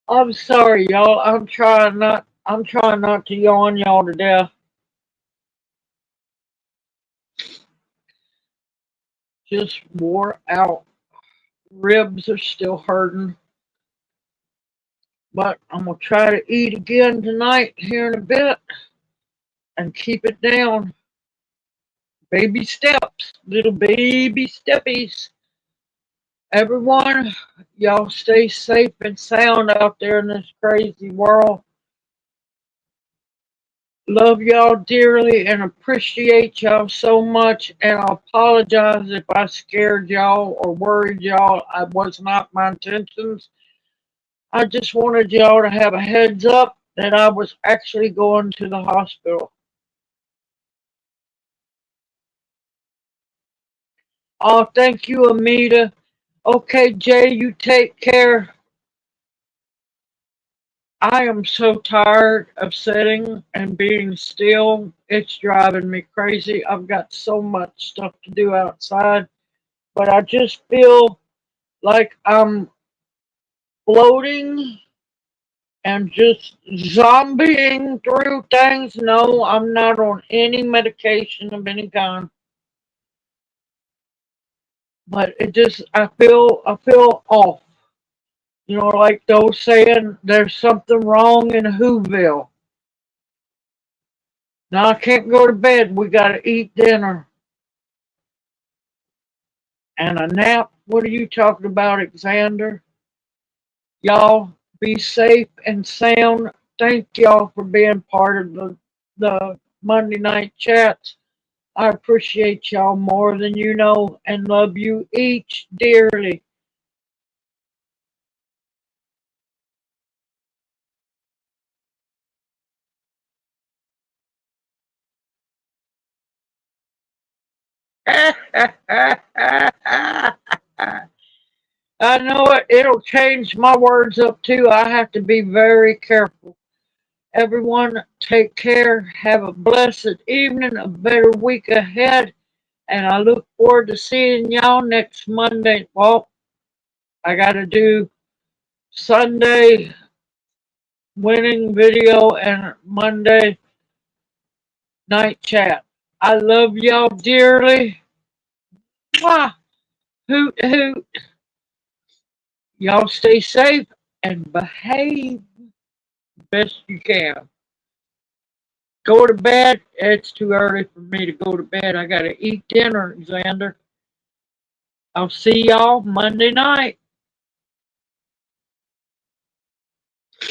I'm sorry, y'all. I'm trying not to yawn y'all to death. Just wore out. Ribs are still hurting. But I'm going to try to eat again tonight here in a bit and keep it down. Baby steps, little baby steppies. Everyone, y'all stay safe and sound out there in this crazy world. Love y'all dearly and appreciate y'all so much. And I apologize if I scared y'all or worried y'all. It was not my intentions. I just wanted y'all to have a heads up that I was actually going to the hospital. Oh, thank you, Amita. Okay, Jay, you take care. I am so tired of sitting and being still. It's driving me crazy. I've got so much stuff to do outside, but I just feel like I'm floating and just zombieing through things. No, I'm not on any medication of any kind, but it just I feel off. You know, like those saying there's something wrong in Whoville. Now I can't go to bed. We gotta eat dinner and a nap. What are you talking about, Xander? Y'all be safe and sound. Thank y'all for being part of the Monday night chats. I appreciate y'all more than you know and love you each dearly. I know it. It'll change my words up too. I have to be very careful. Everyone, take care. Have a blessed evening, a better week ahead, and I look forward to seeing y'all next Monday. Well, I got to do Sunday winning video and Monday night chat. I love y'all dearly. Mwah! Hoot hoot. Y'all stay safe and behave best you can. Go to bed. It's too early for me to go to bed. I got to eat dinner, Xander. I'll see y'all Monday night.